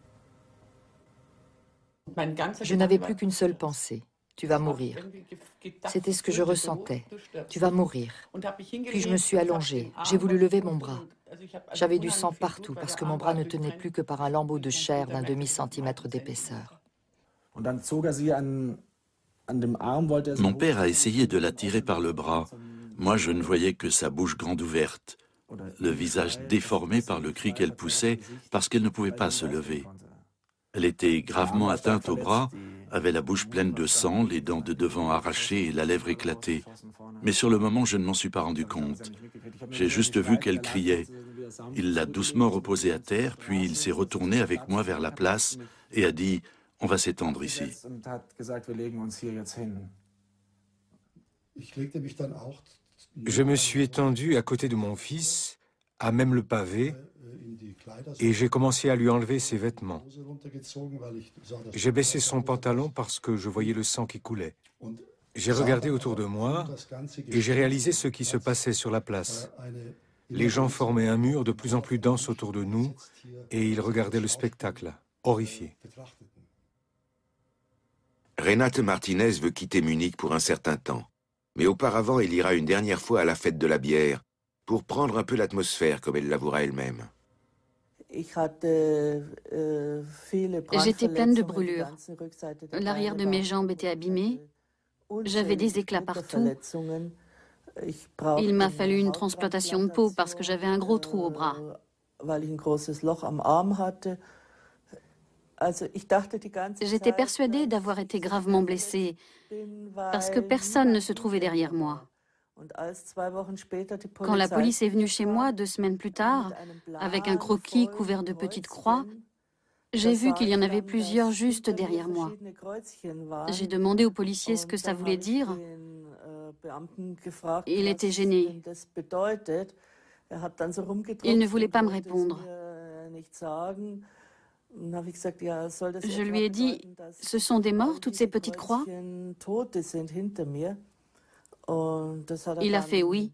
Je n'avais plus qu'une seule pensée. Tu vas mourir. C'était ce que je ressentais. Tu vas mourir. Puis je me suis allongée. J'ai voulu lever mon bras. J'avais du sang partout parce que mon bras ne tenait plus que par un lambeau de chair d'un demi-centimètre d'épaisseur. Mon père a essayé de la tirer par le bras. Moi, je ne voyais que sa bouche grande ouverte, le visage déformé par le cri qu'elle poussait parce qu'elle ne pouvait pas se lever. Elle était gravement atteinte au bras, avait la bouche pleine de sang, les dents de devant arrachées et la lèvre éclatée. Mais sur le moment, je ne m'en suis pas rendu compte. J'ai juste vu qu'elle criait. Il l'a doucement reposée à terre, puis il s'est retourné avec moi vers la place et a dit « On va s'étendre ici ». Je me suis étendu à côté de mon fils, à même le pavé, et j'ai commencé à lui enlever ses vêtements. J'ai baissé son pantalon parce que je voyais le sang qui coulait. J'ai regardé autour de moi et j'ai réalisé ce qui se passait sur la place. Les gens formaient un mur de plus en plus dense autour de nous et ils regardaient le spectacle, horrifiés. Renate Martinez veut quitter Munich pour un certain temps. Mais auparavant, il ira une dernière fois à la fête de la bière pour prendre un peu l'atmosphère, comme elle l'avouera elle-même. J'étais pleine de brûlures. L'arrière de mes jambes était abîmé. J'avais des éclats partout. Il m'a fallu une transplantation de peau parce que j'avais un gros trou au bras. J'étais persuadée d'avoir été gravement blessée parce que personne ne se trouvait derrière moi. Quand la police est venue chez moi 2 semaines plus tard, avec un croquis couvert de petites croix, j'ai vu qu'il y en avait plusieurs juste derrière moi. J'ai demandé au policier ce que ça voulait dire. Il était gêné. Il ne voulait pas me répondre. Je lui ai dit, ce sont des morts, toutes ces petites croix? Il a fait oui.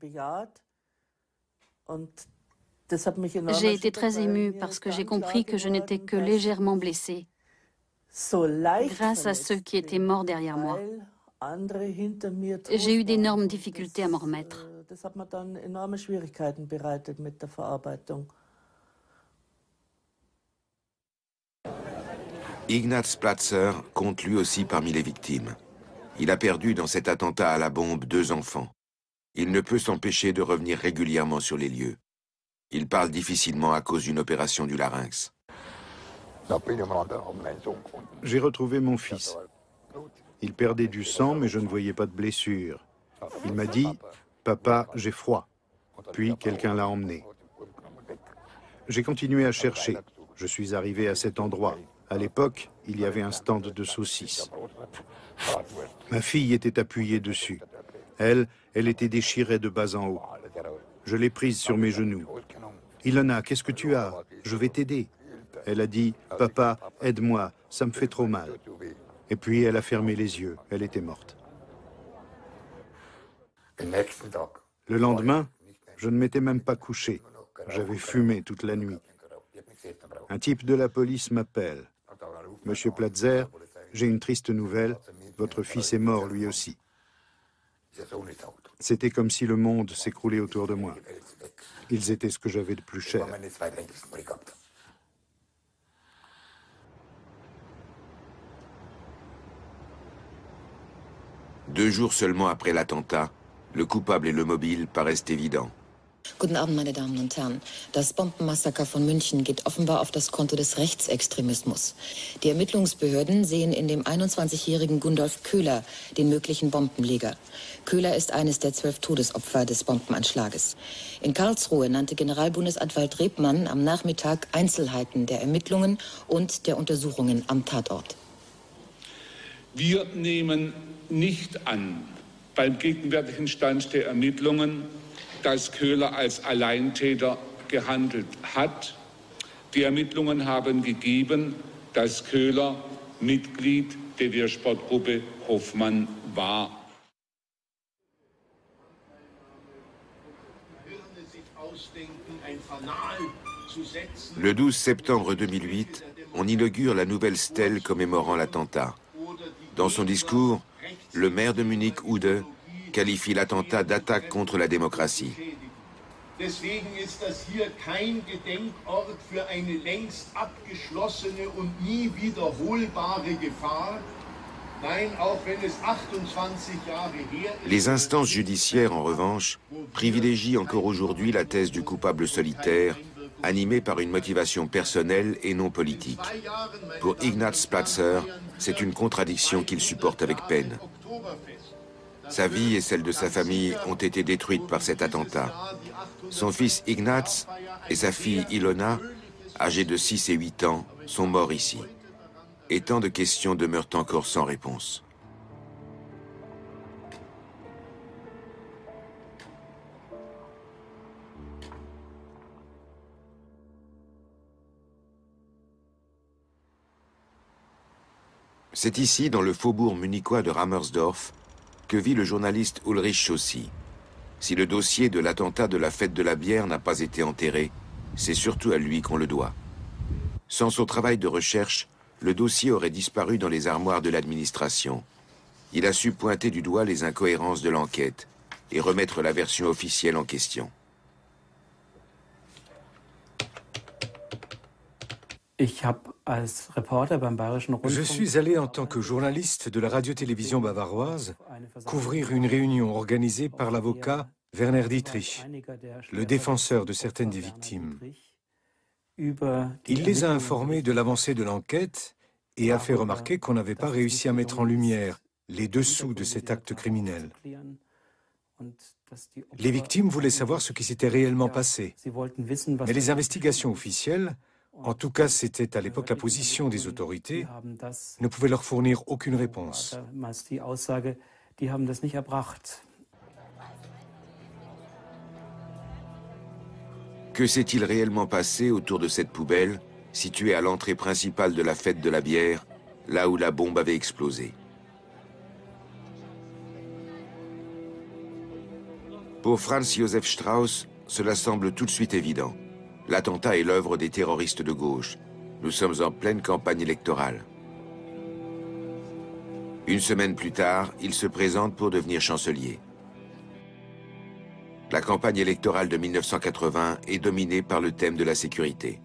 J'ai été très émue parce que j'ai compris que je n'étais que légèrement blessée, grâce à ceux qui étaient morts derrière moi. J'ai eu d'énormes difficultés à m'en remettre. Ignaz Platzer compte lui aussi parmi les victimes. Il a perdu dans cet attentat à la bombe 2 enfants. Il ne peut s'empêcher de revenir régulièrement sur les lieux. Il parle difficilement à cause d'une opération du larynx. J'ai retrouvé mon fils. Il perdait du sang, mais je ne voyais pas de blessure. Il m'a dit « Papa, j'ai froid ». Puis quelqu'un l'a emmené. J'ai continué à chercher. Je suis arrivé à cet endroit. À l'époque, il y avait un stand de saucisses. Ma fille était appuyée dessus. Elle était déchirée de bas en haut. Je l'ai prise sur mes genoux. « Ilona, qu'est-ce que tu as? Je vais t'aider. » Elle a dit « Papa, aide-moi, ça me fait trop mal. » Et puis elle a fermé les yeux, elle était morte. Le lendemain, je ne m'étais même pas couché. J'avais fumé toute la nuit. Un type de la police m'appelle. « Monsieur Platzer, j'ai une triste nouvelle. Votre fils est mort lui aussi. » C'était comme si le monde s'écroulait autour de moi. Ils étaient ce que j'avais de plus cher. Deux jours seulement après l'attentat, le coupable et le mobile paraissent évidents. Guten Abend, meine Damen und Herren. Das Bombenmassaker von München geht offenbar auf das Konto des Rechtsextremismus. Die Ermittlungsbehörden sehen in dem 21-jährigen Gundolf Köhler den möglichen Bombenleger. Köhler ist eines der 12 Todesopfer des Bombenanschlages. In Karlsruhe nannte Generalbundesanwalt Rebmann am Nachmittag Einzelheiten der Ermittlungen und der Untersuchungen am Tatort. Wir nehmen nicht an, beim gegenwärtigen Stand der Ermittlungen, dass Köhler als Alleintäter gehandelt hat. Die Ermittlungen haben gegeben, dass Köhler Mitglied der Wehrsportgruppe Hoffmann war. Le 12 septembre 2008, on inaugure la nouvelle stèle commémorant l'attentat. Dans son discours, le maire de Munich, Ude, qualifie l'attentat d'attaque contre la démocratie. Deswegen ist das hier kein Gedenkort für eine längst abgeschlossene und nie wiederholbare Gefahr. Nein, auch wenn es 28 Jahre her ist. Les instances judiciaires, en revanche, privilégient encore aujourd'hui la thèse du coupable solitaire, animée par une motivation personnelle et non politique. Pour Ignaz Platzer, c'est une contradiction qu'il supporte avec peine. Sa vie et celle de sa famille ont été détruites par cet attentat. Son fils Ignaz et sa fille Ilona, âgés de 6 et 8 ans, sont morts ici. Et tant de questions demeurent encore sans réponse. C'est ici, dans le faubourg munichois de Rammersdorf, que vit le journaliste Ulrich Chaussy. Si le dossier de l'attentat de la fête de la bière n'a pas été enterré, c'est surtout à lui qu'on le doit. Sans son travail de recherche, le dossier aurait disparu dans les armoires de l'administration. Il a su pointer du doigt les incohérences de l'enquête et remettre la version officielle en question. Je suis allé en tant que journaliste de la radio-télévision bavaroise couvrir une réunion organisée par l'avocat Werner Dietrich, le défenseur de certaines des victimes. Il les a informés de l'avancée de l'enquête et a fait remarquer qu'on n'avait pas réussi à mettre en lumière les dessous de cet acte criminel. Les victimes voulaient savoir ce qui s'était réellement passé, mais les investigations officielles, en tout cas c'était à l'époque la position des autorités, ne pouvaient leur fournir aucune réponse. Que s'est-il réellement passé autour de cette poubelle, située à l'entrée principale de la fête de la bière, là où la bombe avait explosé? Pour Franz Josef Strauss, cela semble tout de suite évident. L'attentat est l'œuvre des terroristes de gauche. Nous sommes en pleine campagne électorale. Une semaine plus tard, il se présente pour devenir chancelier. La campagne électorale de 1980 est dominée par le thème de la sécurité.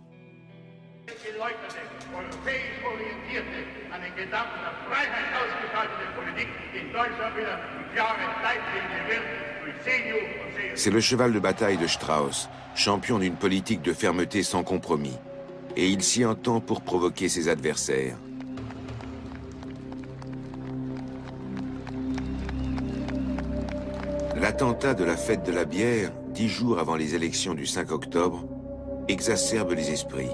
C'est le cheval de bataille de Strauss, champion d'une politique de fermeté sans compromis. Et il s'y entend pour provoquer ses adversaires. L'attentat de la fête de la bière, 10 jours avant les élections du 5 octobre, exacerbe les esprits.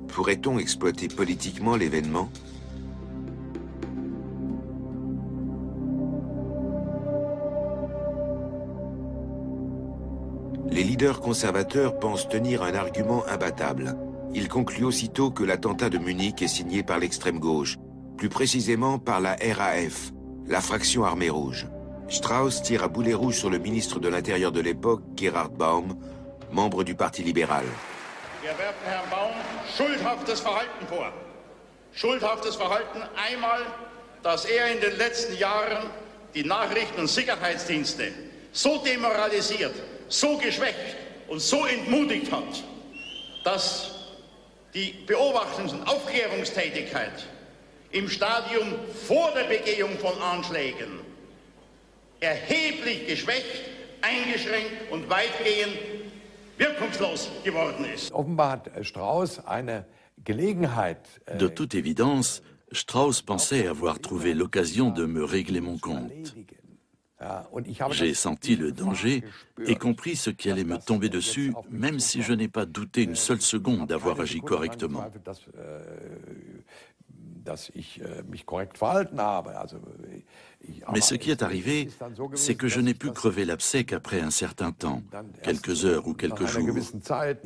Pourrait-on exploiter politiquement l'événement ? Les leader conservateur pense tenir un argument imbattable. Il conclut aussitôt que l'attentat de Munich est signé par l'extrême gauche, plus précisément par la RAF, la fraction armée rouge. Strauss tire à boulet rouge sur le ministre de l'Intérieur de l'époque, Gerhard Baum, membre du Parti libéral. Wir werfen Herrn Baum schuldhaftes Verhalten vor. Schuldhaftes Verhalten einmal, dass in den letzten Jahren die Nachrichten- und Sicherheitsdienste so demoralisiert, so geschwächt und so entmutigt hat, dass die Beobachtungs- und Aufklärungstätigkeit im Stadium vor der Begehung von Anschlägen erheblich geschwächt, eingeschränkt und weitgehend wirkungslos geworden ist. Offenbar hat Strauss eine Gelegenheit. De toute évidence, Strauss pensait avoir trouvé l'occasion de me régler mon compte. J'ai senti le danger et compris ce qui allait me tomber dessus, même si je n'ai pas douté une seule seconde d'avoir agi correctement. Mais ce qui est arrivé, c'est que je n'ai pu crever l'abcès qu'après un certain temps, quelques heures ou quelques jours.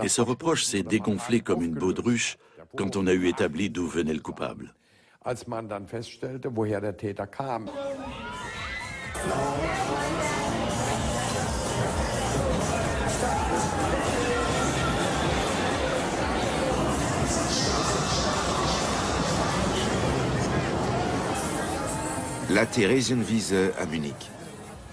Et ce reproche s'est dégonflé comme une baudruche quand on a eu établi d'où venait le coupable. La Theresienwiese à Munich.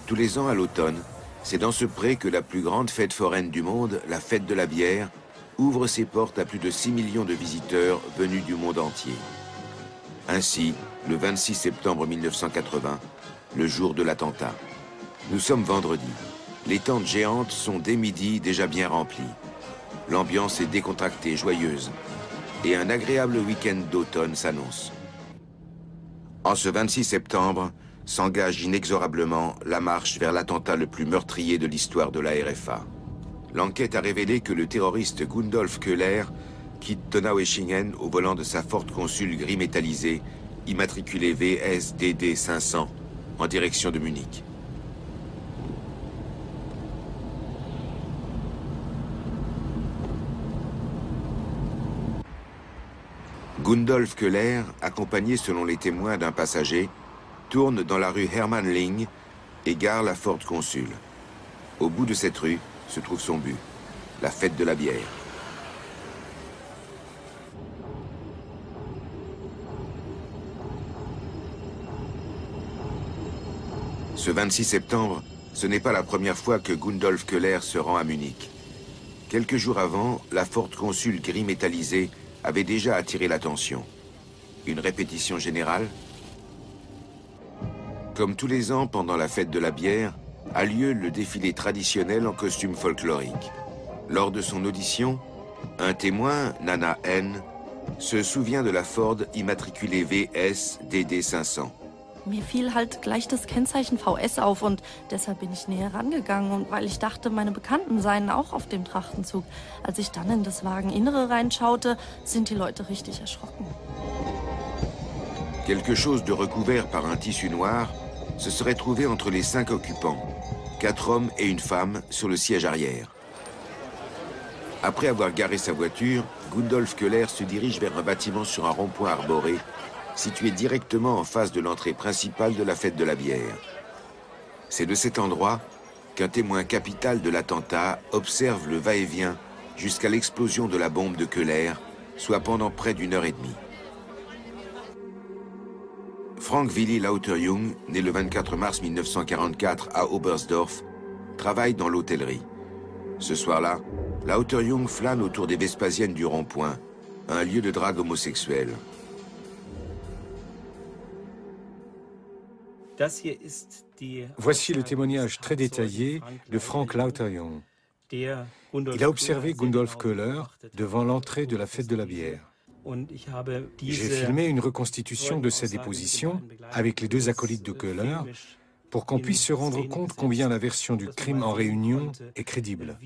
Tous les ans à l'automne, c'est dans ce pré que la plus grande fête foraine du monde, la fête de la bière, ouvre ses portes à plus de 6 millions de visiteurs venus du monde entier. Ainsi, le 26 septembre 1980, le jour de l'attentat. Nous sommes vendredi. Les tentes géantes sont dès midi déjà bien remplies. L'ambiance est décontractée, joyeuse. Et un agréable week-end d'automne s'annonce. En ce 26 septembre, s'engage inexorablement la marche vers l'attentat le plus meurtrier de l'histoire de la RFA. L'enquête a révélé que le terroriste Gundolf Köhler quitte Donaueschingen au volant de sa Ford Consul gris métallisé, immatriculé VSDD 500, en direction de Munich. Gundolf Köhler, accompagné selon les témoins d'un passager, tourne dans la rue Hermannling et gare la Ford Consul. Au bout de cette rue se trouve son but, la fête de la bière. Ce 26 septembre, ce n'est pas la première fois que Gundolf Köhler se rend à Munich. Quelques jours avant, la Ford Consul gris métallisé avait déjà attiré l'attention. Une répétition générale? Comme tous les ans pendant la fête de la bière, a lieu le défilé traditionnel en costume folklorique. Lors de son audition, un témoin, Nana N, se souvient de la Ford immatriculée VS DD 500. Mir fiel halt gleich das Kennzeichen VS auf und deshalb bin ich näher rangegangen und weil ich dachte, meine Bekannten seien auch auf dem Trachtenzug. Als ich dann in das Wageninnere reinschaute, sind die Leute richtig erschrocken. Quelque chose de recouvert par un tissu noir se serait trouvé entre les 5 occupants, 4 hommes et une femme sur le siège arrière. Après avoir garé sa voiture, Gundolf Köhler se dirige vers un bâtiment sur un rond-point arboré, situé directement en face de l'entrée principale de la fête de la bière. C'est de cet endroit qu'un témoin capital de l'attentat observe le va-et-vient jusqu'à l'explosion de la bombe de Köhler, soit pendant près d'1 heure et demie. Frank Willy Lauterjung, né le 24 mars 1944 à Oberstdorf, travaille dans l'hôtellerie. Ce soir-là, Lauterjung flâne autour des Vespasiennes du rond-point, un lieu de drague homosexuelle. Voici le témoignage très détaillé de Frank Lauterjung. Il a observé Gundolf Köhler devant l'entrée de la fête de la bière. J'ai filmé une reconstitution de sa déposition avec les 2 acolytes de Köhler pour qu'on puisse se rendre compte combien la version du crime en réunion est crédible.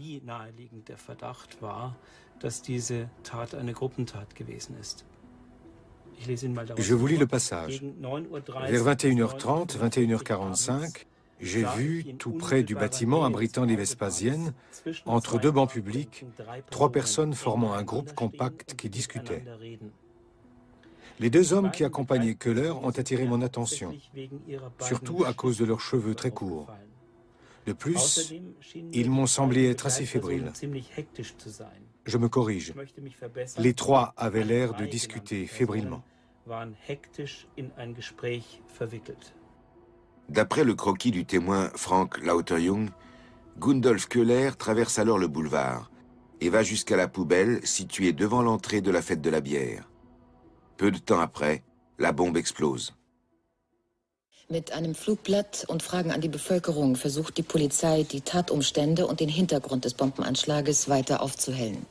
Je vous lis le passage. Vers 21h30, 21h45, j'ai vu, tout près du bâtiment abritant les Vespasiennes, entre deux bancs publics, 3 personnes formant un groupe compact qui discutaient. Les 2 hommes qui accompagnaient Köhler ont attiré mon attention, surtout à cause de leurs cheveux très courts. De plus, ils m'ont semblé être assez fébriles. Je me corrige. Les 3 avaient l'air de discuter fébrilement. D'après le croquis du témoin Frank Lauterjung, Gundolf Köhler traverse alors le boulevard et va jusqu'à la poubelle située devant l'entrée de la fête de la bière. Peu de temps après, la bombe explose. Mit einem Flugblatt und Fragen an die Bevölkerung versucht die Polizei, die Tatumstände und den Hintergrund des Bombenanschlages weiter aufzuhellen.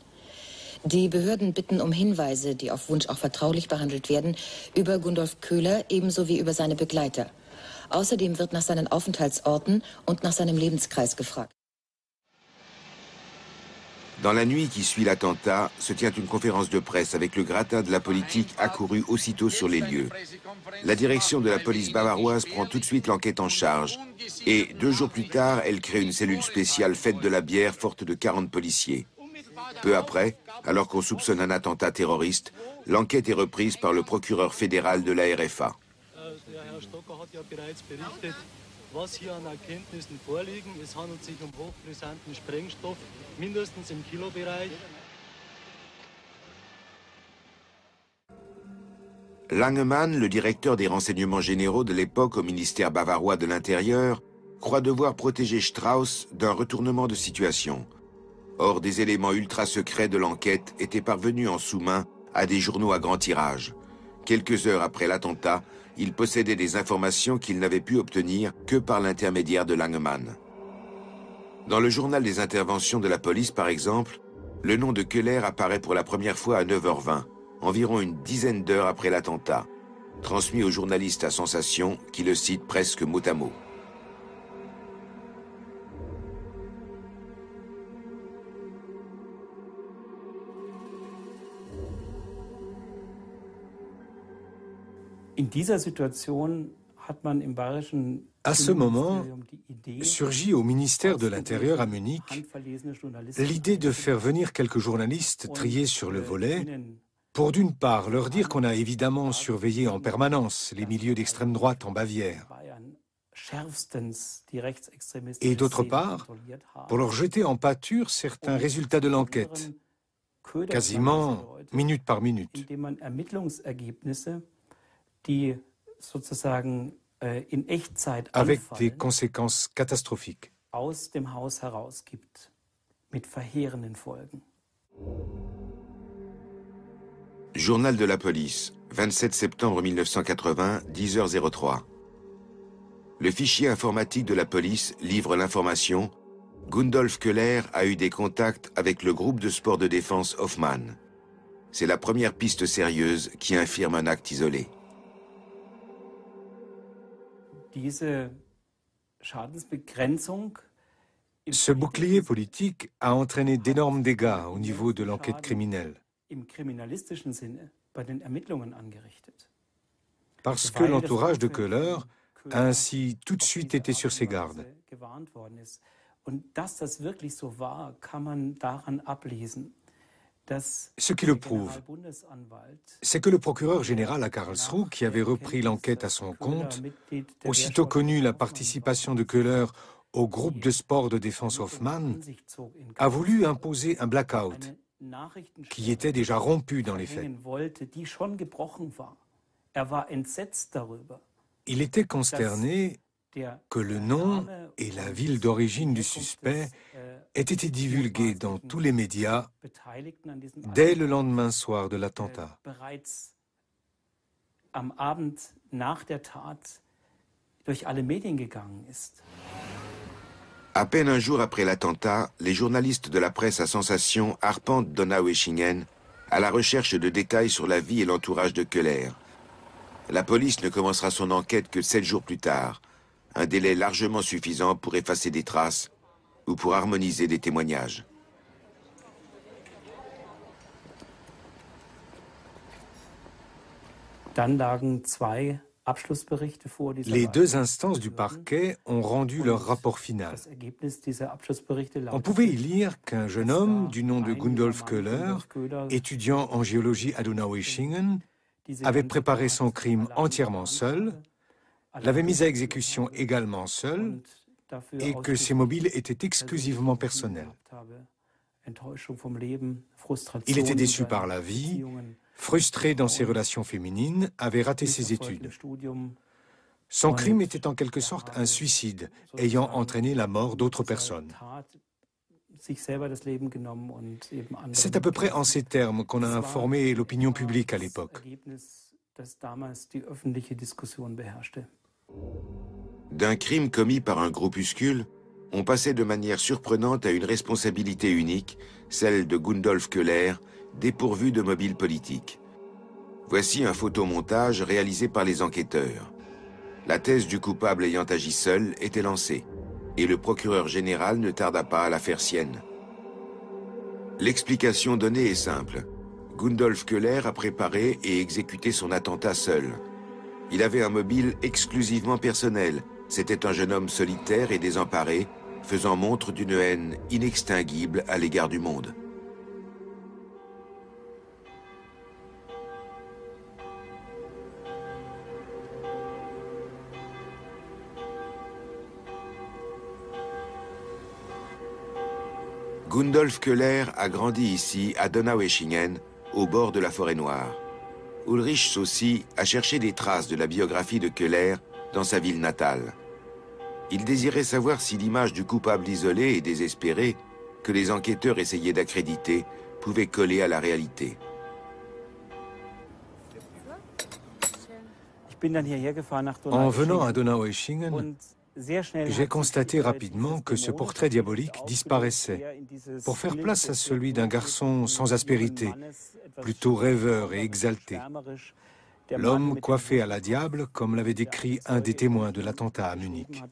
Die Behörden bitten um Hinweise, die auf Wunsch auch vertraulich behandelt werden, über Gundolf Köhler ebenso wie über seine Begleiter. Außerdem wird nach seinen Aufenthaltsorten und nach seinem Lebenskreis gefragt. Dans la nuit qui suit l'attentat, se tient une conférence de presse avec le gratin de la politique accouru aussitôt sur les lieux. La direction de la police bavaroise prend tout de suite l'enquête en charge et 2 jours plus tard, elle crée une cellule spéciale fête de la bière forte de 40 policiers. Peu après, alors qu'on soupçonne un attentat terroriste, l'enquête est reprise par le procureur fédéral de la RFA. Was hier an Erkenntnissen vorliegen. Es handelt sich hochbrisanten Sprengstoff, mindestens im Kilobereich. Langemann, le directeur des renseignements généraux de l'époque au ministère bavarois de l'Intérieur, croit devoir protéger Strauss d'un retournement de situation. Or, des éléments ultra secrets de l'enquête étaient parvenus en sous-main à des journaux à grand tirage. Quelques heures après l'attentat, il possédait des informations qu'il n'avait pu obtenir que par l'intermédiaire de Langemann. Dans le journal des interventions de la police, par exemple, le nom de Köhler apparaît pour la première fois à 9h20, environ une dizaine d'heures après l'attentat, transmis au journaliste à Sensation qui le cite presque mot à mot. À ce moment, surgit au ministère de l'Intérieur à Munich l'idée de faire venir quelques journalistes triés sur le volet pour d'une part leur dire qu'on a évidemment surveillé en permanence les milieux d'extrême droite en Bavière et d'autre part pour leur jeter en pâture certains résultats de l'enquête, quasiment minute par minute. Avec des conséquences catastrophiques. Journal de la police, 27 septembre 1980, 10h03. Le fichier informatique de la police livre l'information « Gundolf Köhler a eu des contacts avec le groupe de sport de défense Hoffmann ». C'est la première piste sérieuse qui infirme un acte isolé. Ce bouclier politique a entraîné d'énormes dégâts au niveau de l'enquête criminelle. Parce que l'entourage de Köhler a ainsi tout de suite été sur ses gardes. Ce qui le prouve, c'est que le procureur général à Karlsruhe, qui avait repris l'enquête à son compte, aussitôt connu la participation de Köhler au groupe de sport de défense Hoffmann, a voulu imposer un blackout, qui était déjà rompu dans les faits. Il était consterné que le nom et la ville d'origine du suspect aient été divulgués dans tous les médias dès le lendemain soir de l'attentat. À peine un jour après l'attentat, les journalistes de la presse à Sensation arpentent Donaueschingen à la recherche de détails sur la vie et l'entourage de Köhler. La police ne commencera son enquête que 7 jours plus tard, un délai largement suffisant pour effacer des traces ou pour harmoniser des témoignages. Les deux instances du parquet ont rendu leur rapport final. On pouvait y lire qu'un jeune homme du nom de Gundolf Köhler, étudiant en géologie à Donaueschingen, avait préparé son crime entièrement seul, l'avait mis à exécution également seul, et que ses mobiles étaient exclusivement personnels. Il était déçu par la vie, frustré dans ses relations féminines, avait raté ses études. Son crime était en quelque sorte un suicide, ayant entraîné la mort d'autres personnes. C'est à peu près en ces termes qu'on a informé l'opinion publique à l'époque. D'un crime commis par un groupuscule, on passait de manière surprenante à une responsabilité unique, celle de Gundolf Köhler, dépourvu de mobile politique. Voici un photomontage réalisé par les enquêteurs. La thèse du coupable ayant agi seul était lancée, et le procureur général ne tarda pas à la faire sienne. L'explication donnée est simple. Gundolf Köhler a préparé et exécuté son attentat seul. Il avait un mobile exclusivement personnel. C'était un jeune homme solitaire et désemparé, faisant montre d'une haine inextinguible à l'égard du monde. Gundolf Köhler a grandi ici, à Donaueschingen, au bord de la forêt noire. Ulrich Saucy a cherché des traces de la biographie de Köhler dans sa ville natale. Il désirait savoir si l'image du coupable isolé et désespéré que les enquêteurs essayaient d'accréditer pouvait coller à la réalité. En venant à Donaueschingen, j'ai constaté rapidement que ce portrait diabolique disparaissait pour faire place à celui d'un garçon sans aspérité, plutôt rêveur et exalté. L'homme coiffé à la diable, comme l'avait décrit un des témoins de l'attentat à Munich.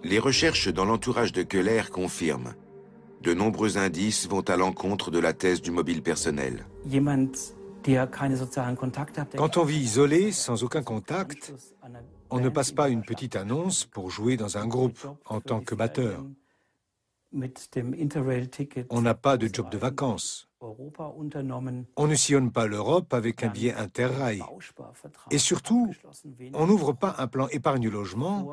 Les recherches dans l'entourage de Köhler confirment. De nombreux indices vont à l'encontre de la thèse du mobile personnel. Quand on vit isolé, sans aucun contact, on ne passe pas une petite annonce pour jouer dans un groupe en tant que batteur. On n'a pas de job de vacances. On ne sillonne pas l'Europe avec un billet interrail. Et surtout, on n'ouvre pas un plan épargne-logement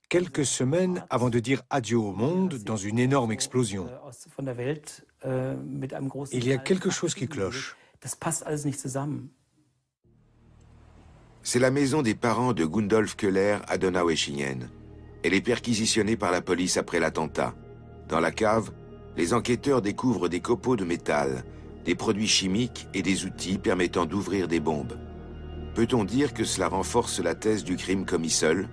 quelques semaines avant de dire adieu au monde dans une énorme explosion. Il y a quelque chose qui cloche. C'est la maison des parents de Gundolf Köhler à Donaueschingen. Elle est perquisitionnée par la police après l'attentat. Dans la cave, les enquêteurs découvrent des copeaux de métal, des produits chimiques et des outils permettant d'ouvrir des bombes. Peut-on dire que cela renforce la thèse du crime commis seul?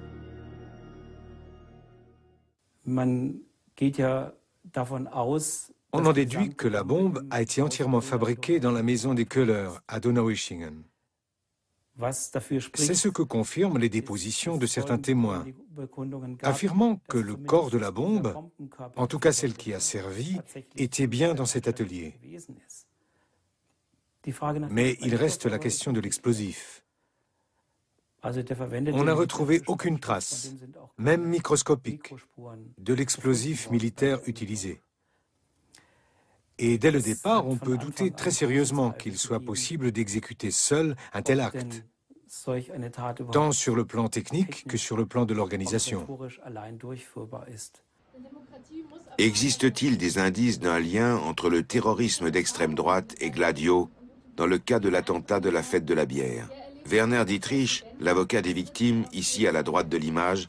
On en déduit que la bombe a été entièrement fabriquée dans la maison des Köhler à Donaueschingen. C'est ce que confirment les dépositions de certains témoins, affirmant que le corps de la bombe, en tout cas celle qui a servi, était bien dans cet atelier. Mais il reste la question de l'explosif. On n'a retrouvé aucune trace, même microscopique, de l'explosif militaire utilisé. Et dès le départ, on peut douter très sérieusement qu'il soit possible d'exécuter seul un tel acte, tant sur le plan technique que sur le plan de l'organisation. Existe-t-il des indices d'un lien entre le terrorisme d'extrême droite et Gladio dans le cas de l'attentat de la fête de la bière? Werner Dietrich, l'avocat des victimes, ici à la droite de l'image,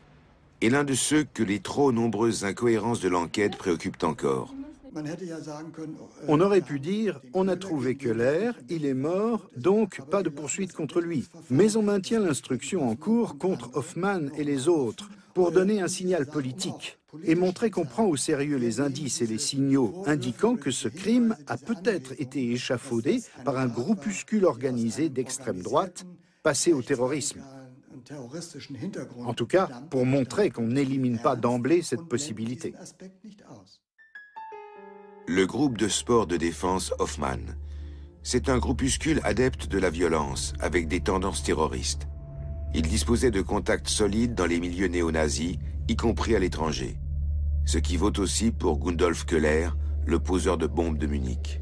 est l'un de ceux que les trop nombreuses incohérences de l'enquête préoccupent encore. On aurait pu dire, on a trouvé Köhler, il est mort, donc pas de poursuite contre lui. Mais on maintient l'instruction en cours contre Hoffmann et les autres, pour donner un signal politique et montrer qu'on prend au sérieux les indices et les signaux indiquant que ce crime a peut-être été échafaudé par un groupuscule organisé d'extrême droite passé au terrorisme. En tout cas, pour montrer qu'on n'élimine pas d'emblée cette possibilité. Le groupe de sport de défense Hoffmann. C'est un groupuscule adepte de la violence, avec des tendances terroristes. Il disposait de contacts solides dans les milieux néo-nazis, y compris à l'étranger. Ce qui vaut aussi pour Gundolf Köhler, le poseur de bombes de Munich.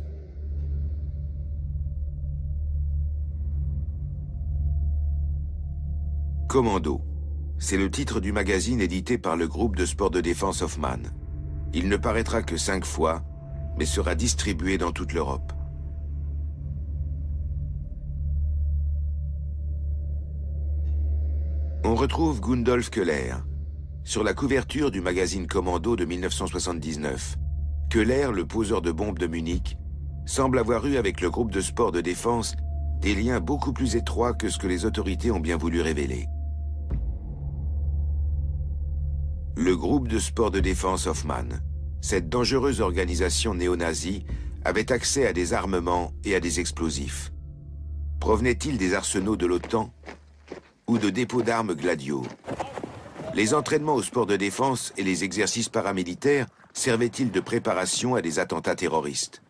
Commando. C'est le titre du magazine édité par le groupe de sport de défense Hoffmann. Il ne paraîtra que 5 fois, mais sera distribué dans toute l'Europe. On retrouve Gundolf Köhler sur la couverture du magazine Commando de 1979. Köhler, le poseur de bombes de Munich, semble avoir eu avec le groupe de sport de défense des liens beaucoup plus étroits que ce que les autorités ont bien voulu révéler. Le groupe de sport de défense Hoffmann, cette dangereuse organisation néo-nazie, avait accès à des armements et à des explosifs. Provenait-il des arsenaux de l'OTAN ou de dépôts d'armes Gladio? Les entraînements au sport de défense et les exercices paramilitaires servaient-ils de préparation à des attentats terroristes?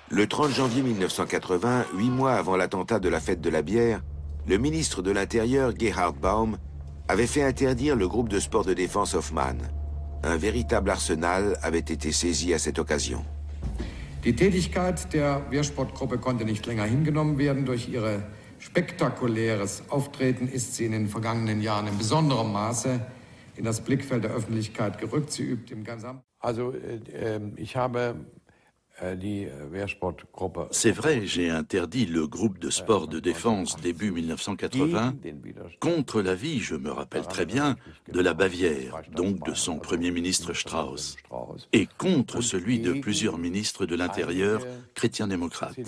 Le 30 janvier 1980, 8 mois avant l'attentat de la fête de la bière, le ministre de l'Intérieur, Gerhard Baum, avait fait interdire le groupe de sport de défense Hoffmann. Un véritable arsenal avait été saisi à cette occasion. Die Tätigkeit der Wehrsportgruppe konnte nicht länger hingenommen werden. Durch ihr spektakuläres Auftreten ist sie in den vergangenen Jahren in besonderem Maße in das Blickfeld der Öffentlichkeit gerückt. Sie übt im gesamten... Also, ich habe C'est vrai, j'ai interdit le groupe de sport de défense début 1980 contre l'avis, je me rappelle très bien, de la Bavière, donc de son Premier ministre Strauss, et contre celui de plusieurs ministres de l'Intérieur chrétiens-démocrates.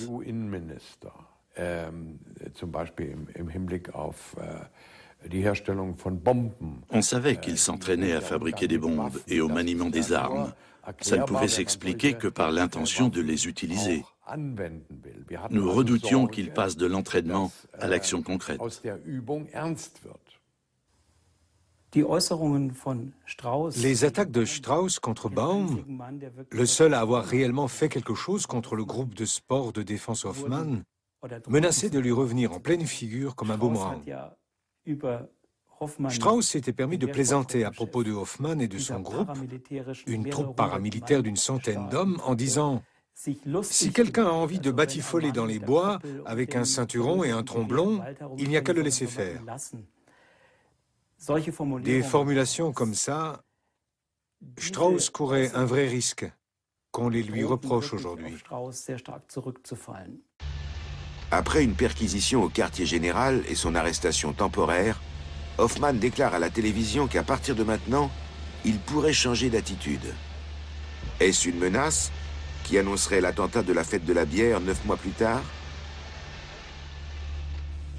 On savait qu'ils s'entraînaient à fabriquer des bombes et au maniement des armes. Ça ne pouvait s'expliquer que par l'intention de les utiliser. Nous redoutions qu'ils passent de l'entraînement à l'action concrète. Les attaques de Strauss contre Baum, le seul à avoir réellement fait quelque chose contre le groupe de sport de défense Hoffmann, menaçaient de lui revenir en pleine figure comme un boomerang. Strauss s'était permis de plaisanter à propos de Hoffmann et de son groupe, une troupe paramilitaire d'une centaine d'hommes, en disant « Si quelqu'un a envie de batifoler dans les bois avec un ceinturon et un tromblon, il n'y a qu'à le laisser faire. » Des formulations comme ça, Strauss courait un vrai risque, qu'on les lui reproche aujourd'hui. Après une perquisition au quartier général et son arrestation temporaire, Hoffmann déclare à la télévision qu'à partir de maintenant, il pourrait changer d'attitude. Est-ce une menace qui annoncerait l'attentat de la fête de la bière 9 mois plus tard?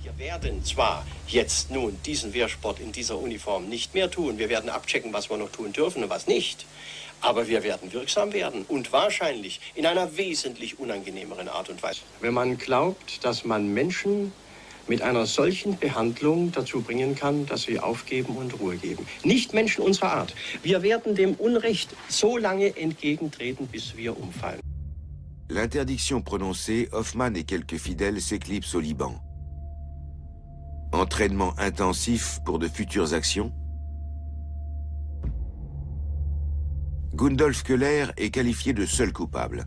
Wir werden zwar jetzt nun diesen Wehrsport in dieser Uniform nicht mehr tun, wir werden abchecken, was wir noch tun dürfen und was nicht, aber wir werden wirksam werden und wahrscheinlich in einer wesentlich unangenehmeren Art und Weise. Wenn man glaubt, dass man Menschen mit einer solchen Behandlung dazu bringen kann, dass sie aufgeben und Ruhe geben. Nicht Menschen unserer Art. Wir werden dem Unrecht so lange entgegentreten, bis wir umfallen. L'interdiction prononcée, Hoffmann et quelques fidèles s'éclipsent au Liban. Entraînement intensif pour de futures actions. Gundolf Köhler est qualifié de seul coupable.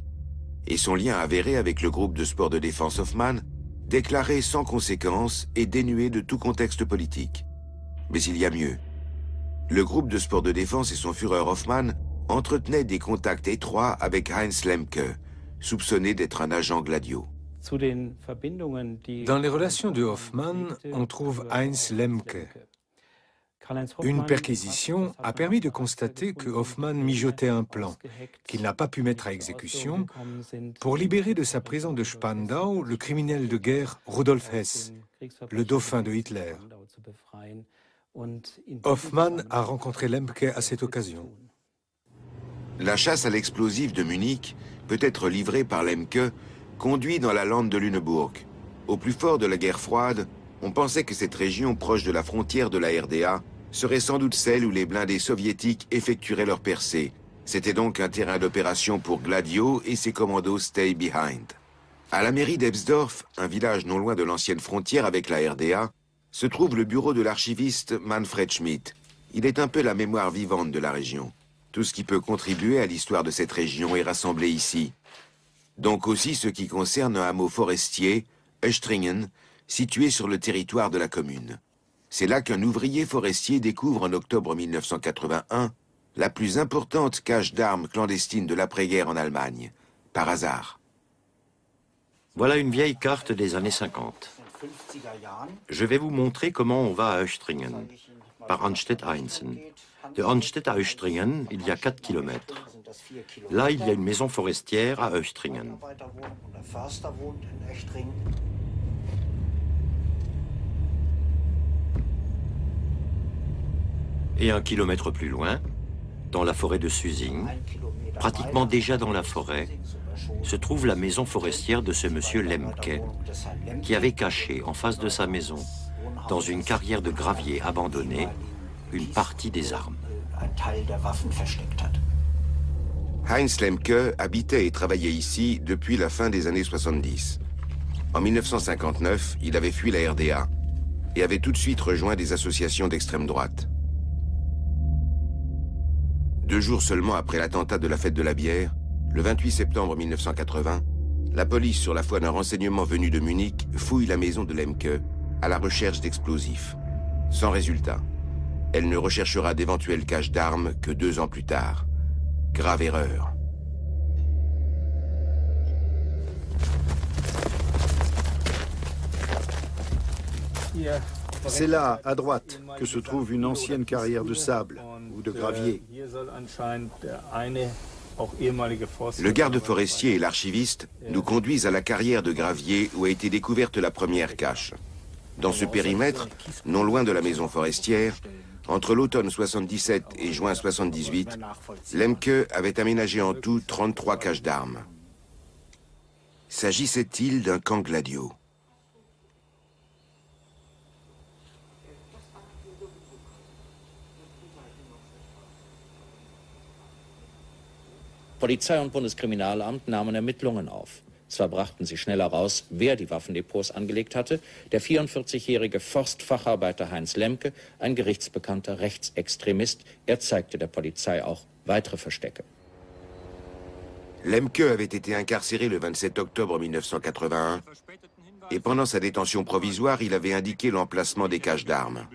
Et son lien avéré avec le groupe de sport de défense Hoffmann déclaré sans conséquence et dénué de tout contexte politique. Mais il y a mieux. Le groupe de sport de défense et son Führer Hoffmann entretenaient des contacts étroits avec Heinz Lemke, soupçonné d'être un agent Gladio. Dans les relations de Hoffmann, on trouve Heinz Lemke. Une perquisition a permis de constater que Hoffmann mijotait un plan, qu'il n'a pas pu mettre à exécution, pour libérer de sa prison de Spandau le criminel de guerre Rudolf Hess, le dauphin de Hitler. Hoffmann a rencontré Lemke à cette occasion. La chasse à l'explosif de Munich, peut être livrée par Lemke, conduit dans la lande de Lüneburg. Au plus fort de la guerre froide, on pensait que cette région proche de la frontière de la RDA serait sans doute celle où les blindés soviétiques effectueraient leur percée. C'était donc un terrain d'opération pour Gladio et ses commandos Stay Behind. À la mairie d'Ebsdorf, un village non loin de l'ancienne frontière avec la RDA, se trouve le bureau de l'archiviste Manfred Schmidt. Il est un peu la mémoire vivante de la région. Tout ce qui peut contribuer à l'histoire de cette région est rassemblé ici. Donc aussi ce qui concerne un hameau forestier, Östringen, situé sur le territoire de la commune. C'est là qu'un ouvrier forestier découvre en octobre 1981 la plus importante cache d'armes clandestine de l'après-guerre en Allemagne, par hasard. Voilà une vieille carte des années 50. Je vais vous montrer comment on va à Östringen, par Arnstedt-Einsen. De Arnstedt à Östringen, il y a 4 kilomètres. Là, il y a une maison forestière à Östringen. Et 1 kilomètre plus loin, dans la forêt de Susing, pratiquement déjà dans la forêt, se trouve la maison forestière de ce monsieur Lemke, qui avait caché en face de sa maison, dans une carrière de gravier abandonnée, une partie des armes. Heinz Lemke habitait et travaillait ici depuis la fin des années 70. En 1959, il avait fui la RDA et avait tout de suite rejoint des associations d'extrême droite. 2 jours seulement après l'attentat de la fête de la bière, le 28 septembre 1980, la police, sur la foi d'un renseignement venu de Munich, fouille la maison de Lemke à la recherche d'explosifs. Sans résultat. Elle ne recherchera d'éventuelles caches d'armes que 2 ans plus tard. Grave erreur. C'est là, à droite, que se trouve une ancienne carrière de sable ou de gravier. Le garde forestier et l'archiviste nous conduisent à la carrière de gravier où a été découverte la première cache. Dans ce périmètre, non loin de la maison forestière, entre l'automne 77 et juin 78, Lemke avait aménagé en tout 33 caches d'armes. S'agissait-il d'un camp Gladio? Polizei und Bundeskriminalamt nahmen Ermittlungen auf. Zwar brachten sie schnell heraus, wer die Waffendepots angelegt hatte, der 44-jährige Forstfacharbeiter Heinz Lemke, ein gerichtsbekannter Rechtsextremist. Er zeigte der Polizei auch weitere Verstecke. Lemke avait été incarcéré le 27 octobre 1981 et pendant sa détention provisoire, il avait indiqué l'emplacement des caches d'armes.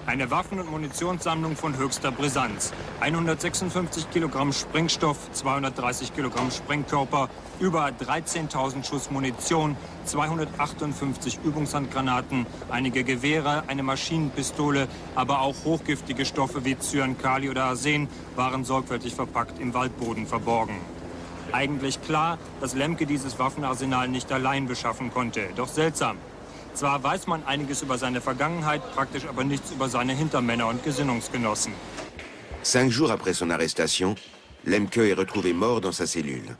Eine Waffen- und Munitionssammlung von höchster Brisanz. 156 Kilogramm Sprengstoff, 230 Kilogramm Sprengkörper, über 13.000 Schuss Munition, 258 Übungshandgranaten, einige Gewehre, eine Maschinenpistole, aber auch hochgiftige Stoffe wie Cyankali oder Arsen waren sorgfältig verpackt im Waldboden verborgen. Eigentlich klar, dass Lemke dieses Waffenarsenal nicht allein beschaffen konnte. Doch seltsam. Zwar weiß man einiges über seine Vergangenheit, praktisch aber nichts über seine Hintermänner und Gesinnungsgenossen. 5 jours après son arrestation, Lemke est retrouvé mort dans sa cellule.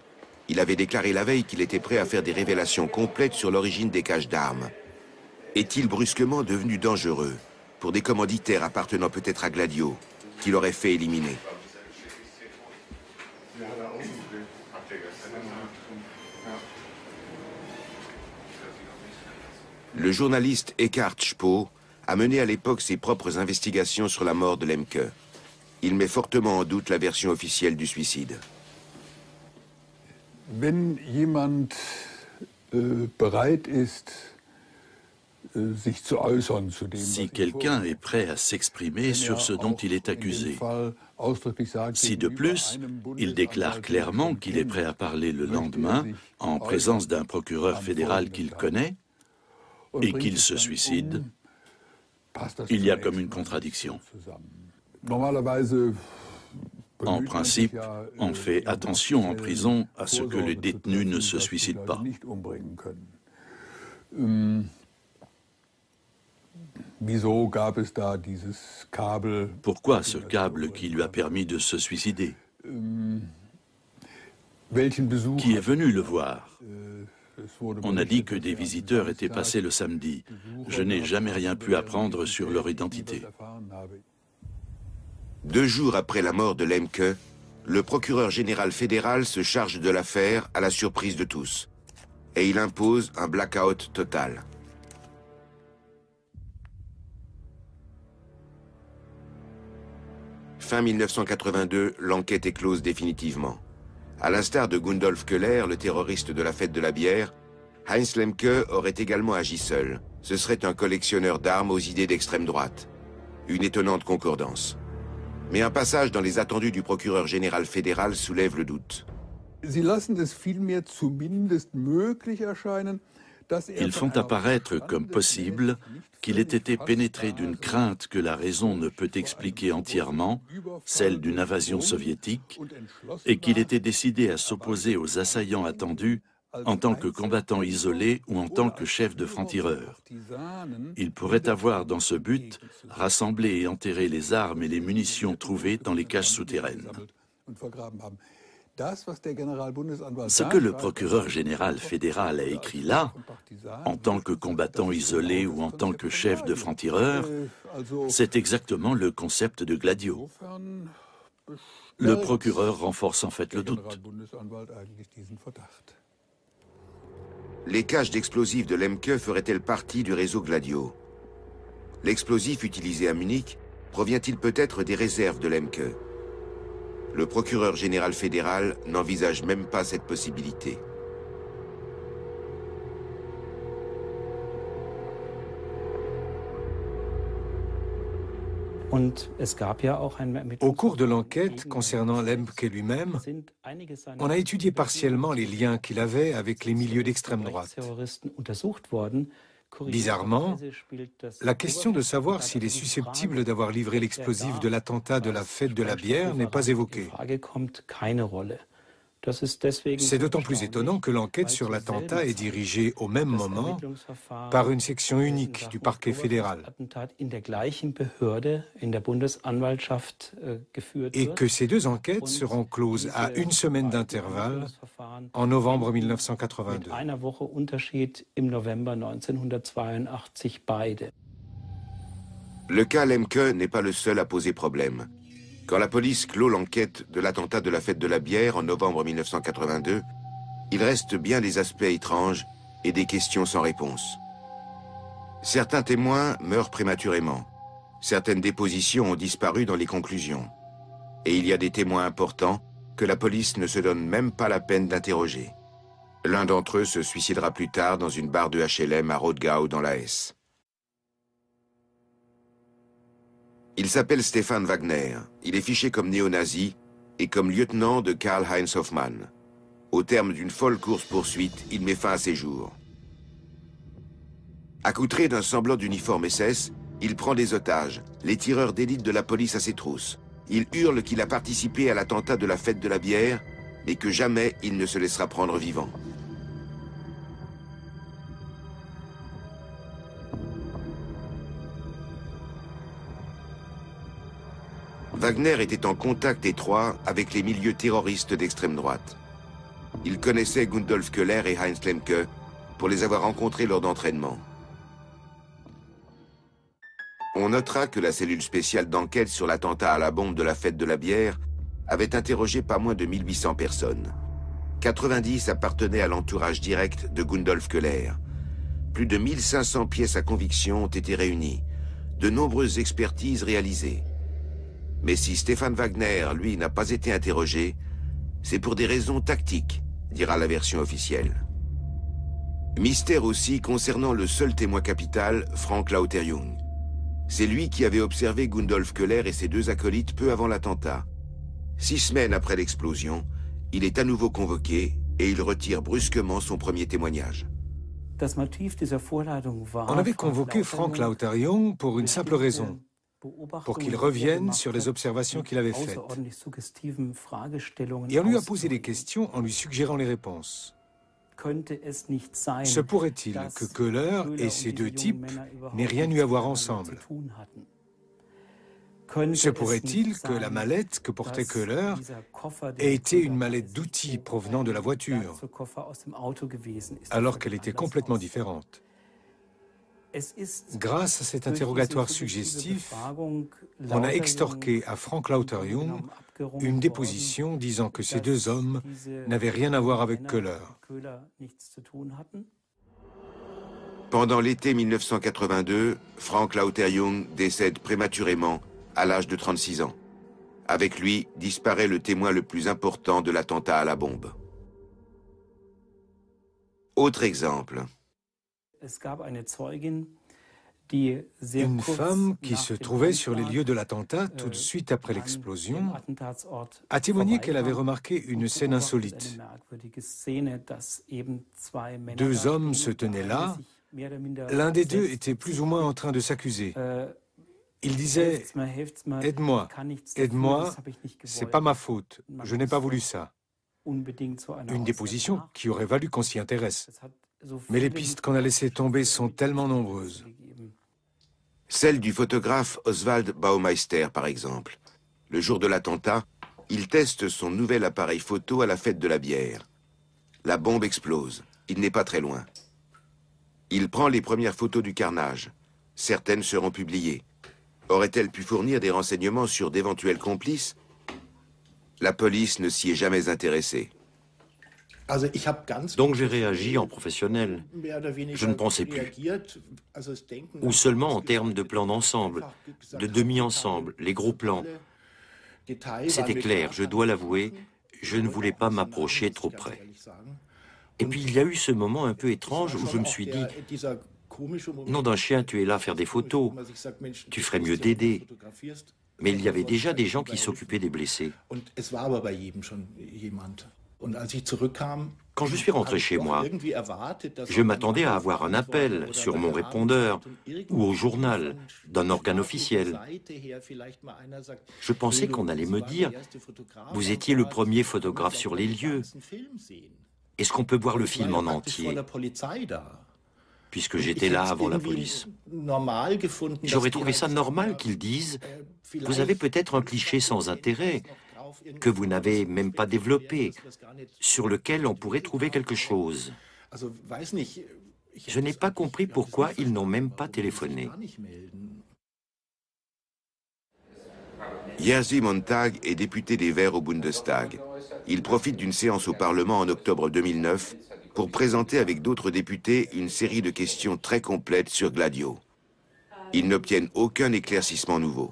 Il avait déclaré la veille qu'il était prêt à faire des révélations complètes sur l'origine des caches d'armes. Est-il brusquement devenu dangereux pour des commanditaires appartenant peut-être à Gladio, qu'il aurait fait éliminer? Le journaliste Eckhard Spoh a mené à l'époque ses propres investigations sur la mort de Lemke. Il met fortement en doute la version officielle du suicide. Wenn jemand bereit ist, sich zu äußern zu dem, si quelqu'un est prêt à s'exprimer sur ce dont il est accusé, si de plus, il déclare clairement qu'il est prêt à parler le lendemain en présence d'un procureur fédéral qu'il connaît, et qu'il se suicide, il y a comme une contradiction. En principe, on fait attention en prison à ce que le détenu ne se suicide pas. Pourquoi ce câble qui lui a permis de se suicider? Qui est venu le voir? On a dit que des visiteurs étaient passés le samedi. Je n'ai jamais rien pu apprendre sur leur identité. 2 jours après la mort de Lemke, le procureur général fédéral se charge de l'affaire à la surprise de tous. Et il impose un blackout total. Fin 1982, l'enquête est close définitivement. À l'instar de Gundolf Köhler, le terroriste de la fête de la bière, Heinz Lemke aurait également agi seul. Ce serait un collectionneur d'armes aux idées d'extrême droite. Une étonnante concordance. Mais un passage dans les attendus du procureur général fédéral soulève le doute. Ils font apparaître comme possible qu'il ait été pénétré d'une crainte que la raison ne peut expliquer entièrement, celle d'une invasion soviétique, et qu'il était décidé à s'opposer aux assaillants attendus en tant que combattant isolé ou en tant que chef de franc-tireur. Il pourrait avoir dans ce but rassemblé et enterré les armes et les munitions trouvées dans les caches souterraines. Ce que le procureur général fédéral a écrit là, en tant que combattant isolé ou en tant que chef de franc-tireur, c'est exactement le concept de Gladio. Le procureur renforce en fait le doute. Les caches d'explosifs de Lemke feraient-elles partie du réseau Gladio? L'explosif utilisé à Munich provient-il peut-être des réserves de Lemke? Le procureur général fédéral n'envisage même pas cette possibilité. Au cours de l'enquête concernant Lemke lui-même, on a étudié partiellement les liens qu'il avait avec les milieux d'extrême droite. Bizarrement, la question de savoir s'il est susceptible d'avoir livré l'explosif de l'attentat de la fête de la bière n'est pas évoquée. C'est d'autant plus étonnant que l'enquête sur l'attentat est dirigée au même moment par une section unique du parquet fédéral et que ces 2 enquêtes seront closes à 1 semaine d'intervalle en novembre 1982. Le cas Lemke n'est pas le seul à poser problème. Quand la police clôt l'enquête de l'attentat de la fête de la bière en novembre 1982, il reste bien des aspects étranges et des questions sans réponse. Certains témoins meurent prématurément. Certaines dépositions ont disparu dans les conclusions. Et il y a des témoins importants que la police ne se donne même pas la peine d'interroger. L'un d'entre eux se suicidera plus tard dans une barre de HLM à Rodgau dans la Hesse. Il s'appelle Stefan Wagner. Il est fiché comme néo-nazi et comme lieutenant de Karl-Heinz Hoffmann. Au terme d'une folle course-poursuite, il met fin à ses jours. Accoutré d'un semblant d'uniforme SS, il prend des otages, les tireurs d'élite de la police à ses trousses. Il hurle qu'il a participé à l'attentat de la fête de la bière, mais que jamais il ne se laissera prendre vivant. Wagner était en contact étroit avec les milieux terroristes d'extrême droite. Il connaissait Gundolf Köhler et Heinz Lemke pour les avoir rencontrés lors d'entraînements. On notera que la cellule spéciale d'enquête sur l'attentat à la bombe de la fête de la bière avait interrogé pas moins de 1800 personnes. 90 appartenaient à l'entourage direct de Gundolf Köhler. Plus de 1500 pièces à conviction ont été réunies, de nombreuses expertises réalisées. Mais si Stefan Wagner, lui, n'a pas été interrogé, c'est pour des raisons tactiques, dira la version officielle. Mystère aussi concernant le seul témoin capital, Frank Lauterjung. C'est lui qui avait observé Gundolf Köhler et ses 2 acolytes peu avant l'attentat. 6 semaines après l'explosion, il est à nouveau convoqué et il retire brusquement son premier témoignage. On avait convoqué Frank Lauterjung pour une simple raison, pour qu'il revienne sur les observations qu'il avait faites. Et on lui a posé des questions en lui suggérant les réponses. Se pourrait-il que Köhler et ces 2 types n'aient rien eu à voir ensemble? Se pourrait-il que la mallette que portait Köhler ait été une mallette d'outils provenant de la voiture, alors qu'elle était complètement différente? Grâce à cet interrogatoire suggestif, on a extorqué à Frank Lauter-Jung une déposition disant que ces deux hommes n'avaient rien à voir avec Köhler. Pendant l'été 1982, Frank Lauter-Jung décède prématurément à l'âge de 36 ans. Avec lui, disparaît le témoin le plus important de l'attentat à la bombe. Autre exemple. Une femme qui se trouvait sur les lieux de l'attentat tout de suite après l'explosion a témoigné qu'elle avait remarqué une scène insolite. Deux hommes se tenaient là. L'un des deux était plus ou moins en train de s'accuser. Il disait « Aide-moi, aide-moi, c'est pas ma faute, je n'ai pas voulu ça ». Une déposition qui aurait valu qu'on s'y intéresse. Mais les pistes qu'on a laissées tomber sont tellement nombreuses. Celle du photographe Oswald Baumeister, par exemple. Le jour de l'attentat, il teste son nouvel appareil photo à la fête de la bière. La bombe explose. Il n'est pas très loin. Il prend les premières photos du carnage. Certaines seront publiées. Aurait-elle pu fournir des renseignements sur d'éventuels complices? La police ne s'y est jamais intéressée. Donc j'ai réagi en professionnel. Je ne pensais plus. Ou seulement en termes de plan d'ensemble, de demi-ensemble, les gros plans. C'était clair, je dois l'avouer, je ne voulais pas m'approcher trop près. Et puis il y a eu ce moment un peu étrange où je me suis dit, nom d'un chien, tu es là à faire des photos, tu ferais mieux d'aider. Mais il y avait déjà des gens qui s'occupaient des blessés. Quand je suis rentré chez moi, je m'attendais à avoir un appel sur mon répondeur ou au journal d'un organe officiel. Je pensais qu'on allait me dire « Vous étiez le premier photographe sur les lieux. Est-ce qu'on peut voir le film en entier ?» Puisque j'étais là avant la police. J'aurais trouvé ça normal qu'ils disent « Vous avez peut-être un cliché sans intérêt, que vous n'avez même pas développé, sur lequel on pourrait trouver quelque chose. » Je n'ai pas compris pourquoi ils n'ont même pas téléphoné. Jerzy Montag est député des Verts au Bundestag. Il profite d'une séance au Parlement en octobre 2009 pour présenter avec d'autres députés une série de questions très complètes sur Gladio. Ils n'obtiennent aucun éclaircissement nouveau.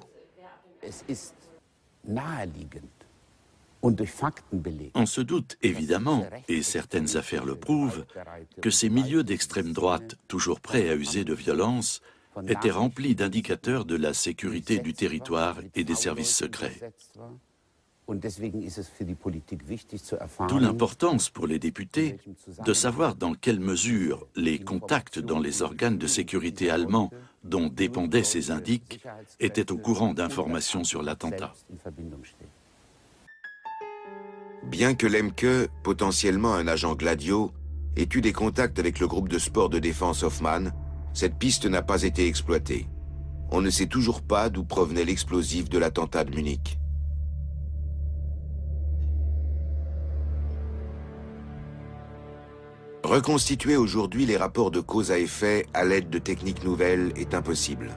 On se doute évidemment, et certaines affaires le prouvent, que ces milieux d'extrême droite, toujours prêts à user de violence, étaient remplis d'indicateurs de la sécurité du territoire et des services secrets. D'où l'importance pour les députés de savoir dans quelle mesure les contacts dans les organes de sécurité allemands dont dépendaient ces indices étaient au courant d'informations sur l'attentat. Bien que Lemke, potentiellement un agent Gladio, ait eu des contacts avec le groupe de sport de défense Hoffmann, cette piste n'a pas été exploitée. On ne sait toujours pas d'où provenait l'explosif de l'attentat de Munich. Reconstituer aujourd'hui les rapports de cause à effet à l'aide de techniques nouvelles est impossible.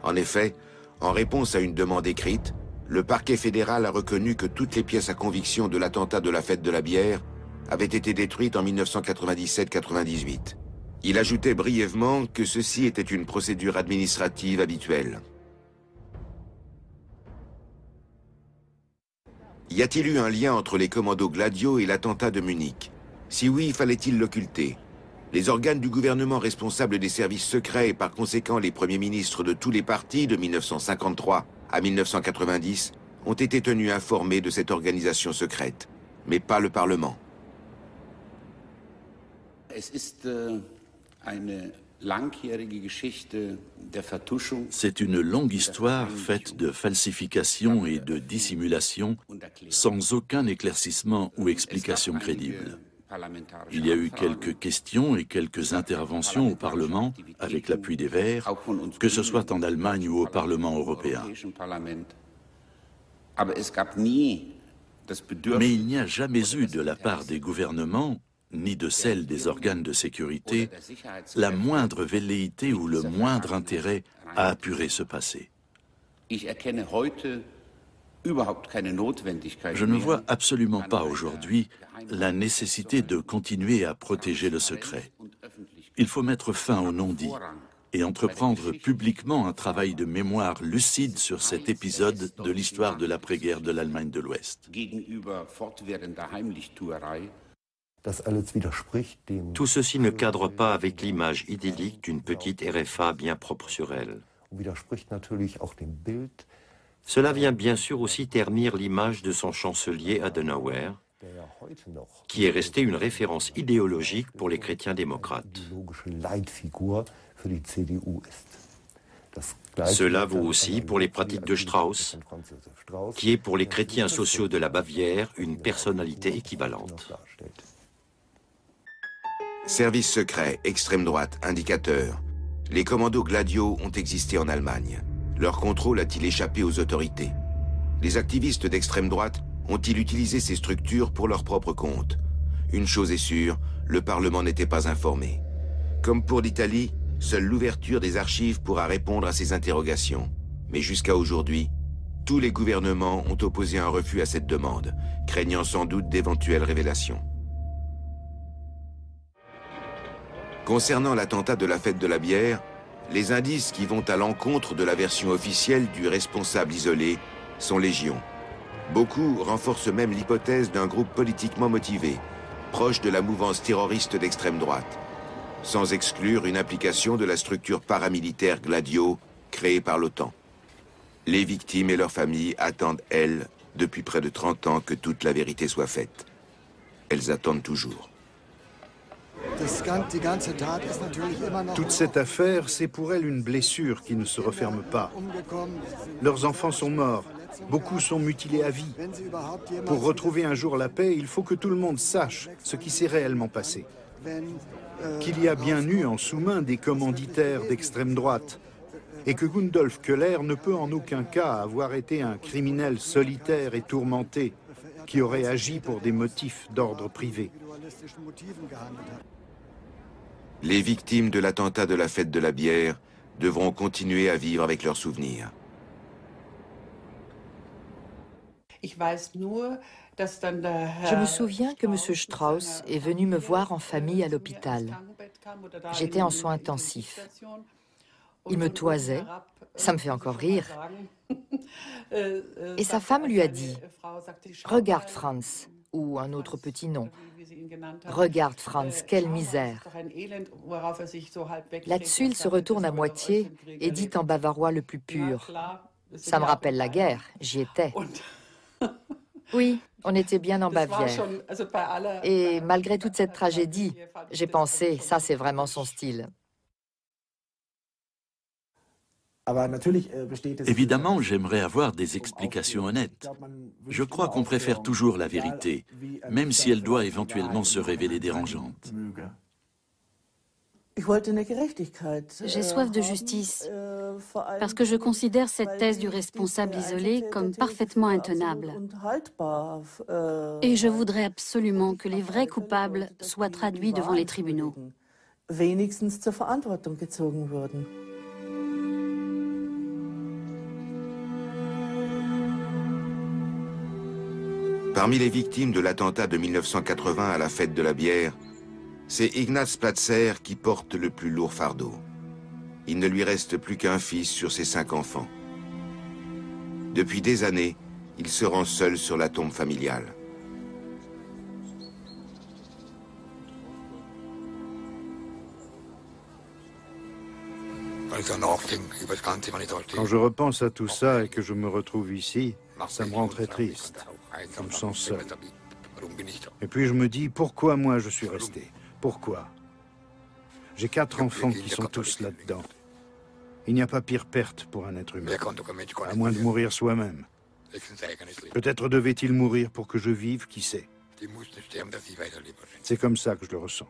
En effet, en réponse à une demande écrite, le parquet fédéral a reconnu que toutes les pièces à conviction de l'attentat de la fête de la bière avaient été détruites en 1997-98. Il ajoutait brièvement que ceci était une procédure administrative habituelle. Y a-t-il eu un lien entre les commandos Gladio et l'attentat de Munich? Si oui, fallait-il l'occulter? Les organes du gouvernement responsables des services secrets et par conséquent les premiers ministres de tous les partis de 1953 à 1990 ont été tenus informés de cette organisation secrète, mais pas le Parlement. C'est une longue histoire faite de falsification et de dissimulation sans aucun éclaircissement ou explication crédible. Il y a eu quelques questions et quelques interventions au Parlement avec l'appui des Verts, que ce soit en Allemagne ou au Parlement européen. Mais il n'y a jamais eu de la part des gouvernements, ni de celle des organes de sécurité, la moindre velléité ou le moindre intérêt à apurer ce passé. Je ne vois absolument pas aujourd'hui la nécessité de continuer à protéger le secret. Il faut mettre fin au non-dit et entreprendre publiquement un travail de mémoire lucide sur cet épisode de l'histoire de l'après-guerre de l'Allemagne de l'Ouest. Tout ceci ne cadre pas avec l'image idyllique d'une petite RFA bien propre sur elle. Cela vient bien sûr aussi ternir l'image de son chancelier Adenauer, qui est resté une référence idéologique pour les chrétiens démocrates. Cela vaut aussi pour les pratiques de Strauss, qui est pour les chrétiens sociaux de la Bavière une personnalité équivalente. Service secret, extrême droite, indicateur. Les commandos Gladio ont existé en Allemagne. Leur contrôle a-t-il échappé aux autorités? Les activistes d'extrême droite ont-ils utilisé ces structures pour leur propre compte? Une chose est sûre, le Parlement n'était pas informé. Comme pour l'Italie, seule l'ouverture des archives pourra répondre à ces interrogations. Mais jusqu'à aujourd'hui, tous les gouvernements ont opposé un refus à cette demande, craignant sans doute d'éventuelles révélations. Concernant l'attentat de la fête de la bière, les indices qui vont à l'encontre de la version officielle du responsable isolé sont légion. Beaucoup renforcent même l'hypothèse d'un groupe politiquement motivé, proche de la mouvance terroriste d'extrême droite, sans exclure une implication de la structure paramilitaire Gladio créée par l'OTAN. Les victimes et leurs familles attendent, elles, depuis près de 30 ans que toute la vérité soit faite. Elles attendent toujours. Toute cette affaire, c'est pour elles une blessure qui ne se referme pas. Leurs enfants sont morts, beaucoup sont mutilés à vie. Pour retrouver un jour la paix, il faut que tout le monde sache ce qui s'est réellement passé. Qu'il y a bien eu en sous-main des commanditaires d'extrême droite, et que Gundolf Köhler ne peut en aucun cas avoir été un criminel solitaire et tourmenté qui aurait agi pour des motifs d'ordre privé. Les victimes de l'attentat de la fête de la bière devront continuer à vivre avec leurs souvenirs. Je me souviens que M. Strauss est venu me voir en famille à l'hôpital. J'étais en soins intensifs. Il me toisait, ça me fait encore rire. Et sa femme lui a dit « Regarde Franz », ou un autre petit nom. « Regarde Franz, quelle misère !» Là-dessus, il se retourne à moitié et dit en bavarois le plus pur « Ça me rappelle la guerre, j'y étais. » Oui, on était bien en Bavière. Et malgré toute cette tragédie, j'ai pensé, ça c'est vraiment son style. Évidemment, j'aimerais avoir des explications honnêtes. Je crois qu'on préfère toujours la vérité, même si elle doit éventuellement se révéler dérangeante. J'ai soif de justice, parce que je considère cette thèse du responsable isolé comme parfaitement intenable. Et je voudrais absolument que les vrais coupables soient traduits devant les tribunaux. Parmi les victimes de l'attentat de 1980 à la fête de la bière, c'est Ignaz Platzer qui porte le plus lourd fardeau. Il ne lui reste plus qu'un fils sur ses 5 enfants. Depuis des années, il se rend seul sur la tombe familiale. Quand je repense à tout ça et que je me retrouve ici, ça me rend très triste. Je me sens seul. Et puis je me dis, pourquoi moi je suis resté? Pourquoi? J'ai 4 enfants qui sont tous là-dedans. Il n'y a pas pire perte pour un être humain, à moins de mourir soi-même. Peut-être devait-il mourir pour que je vive, qui sait? C'est comme ça que je le ressens.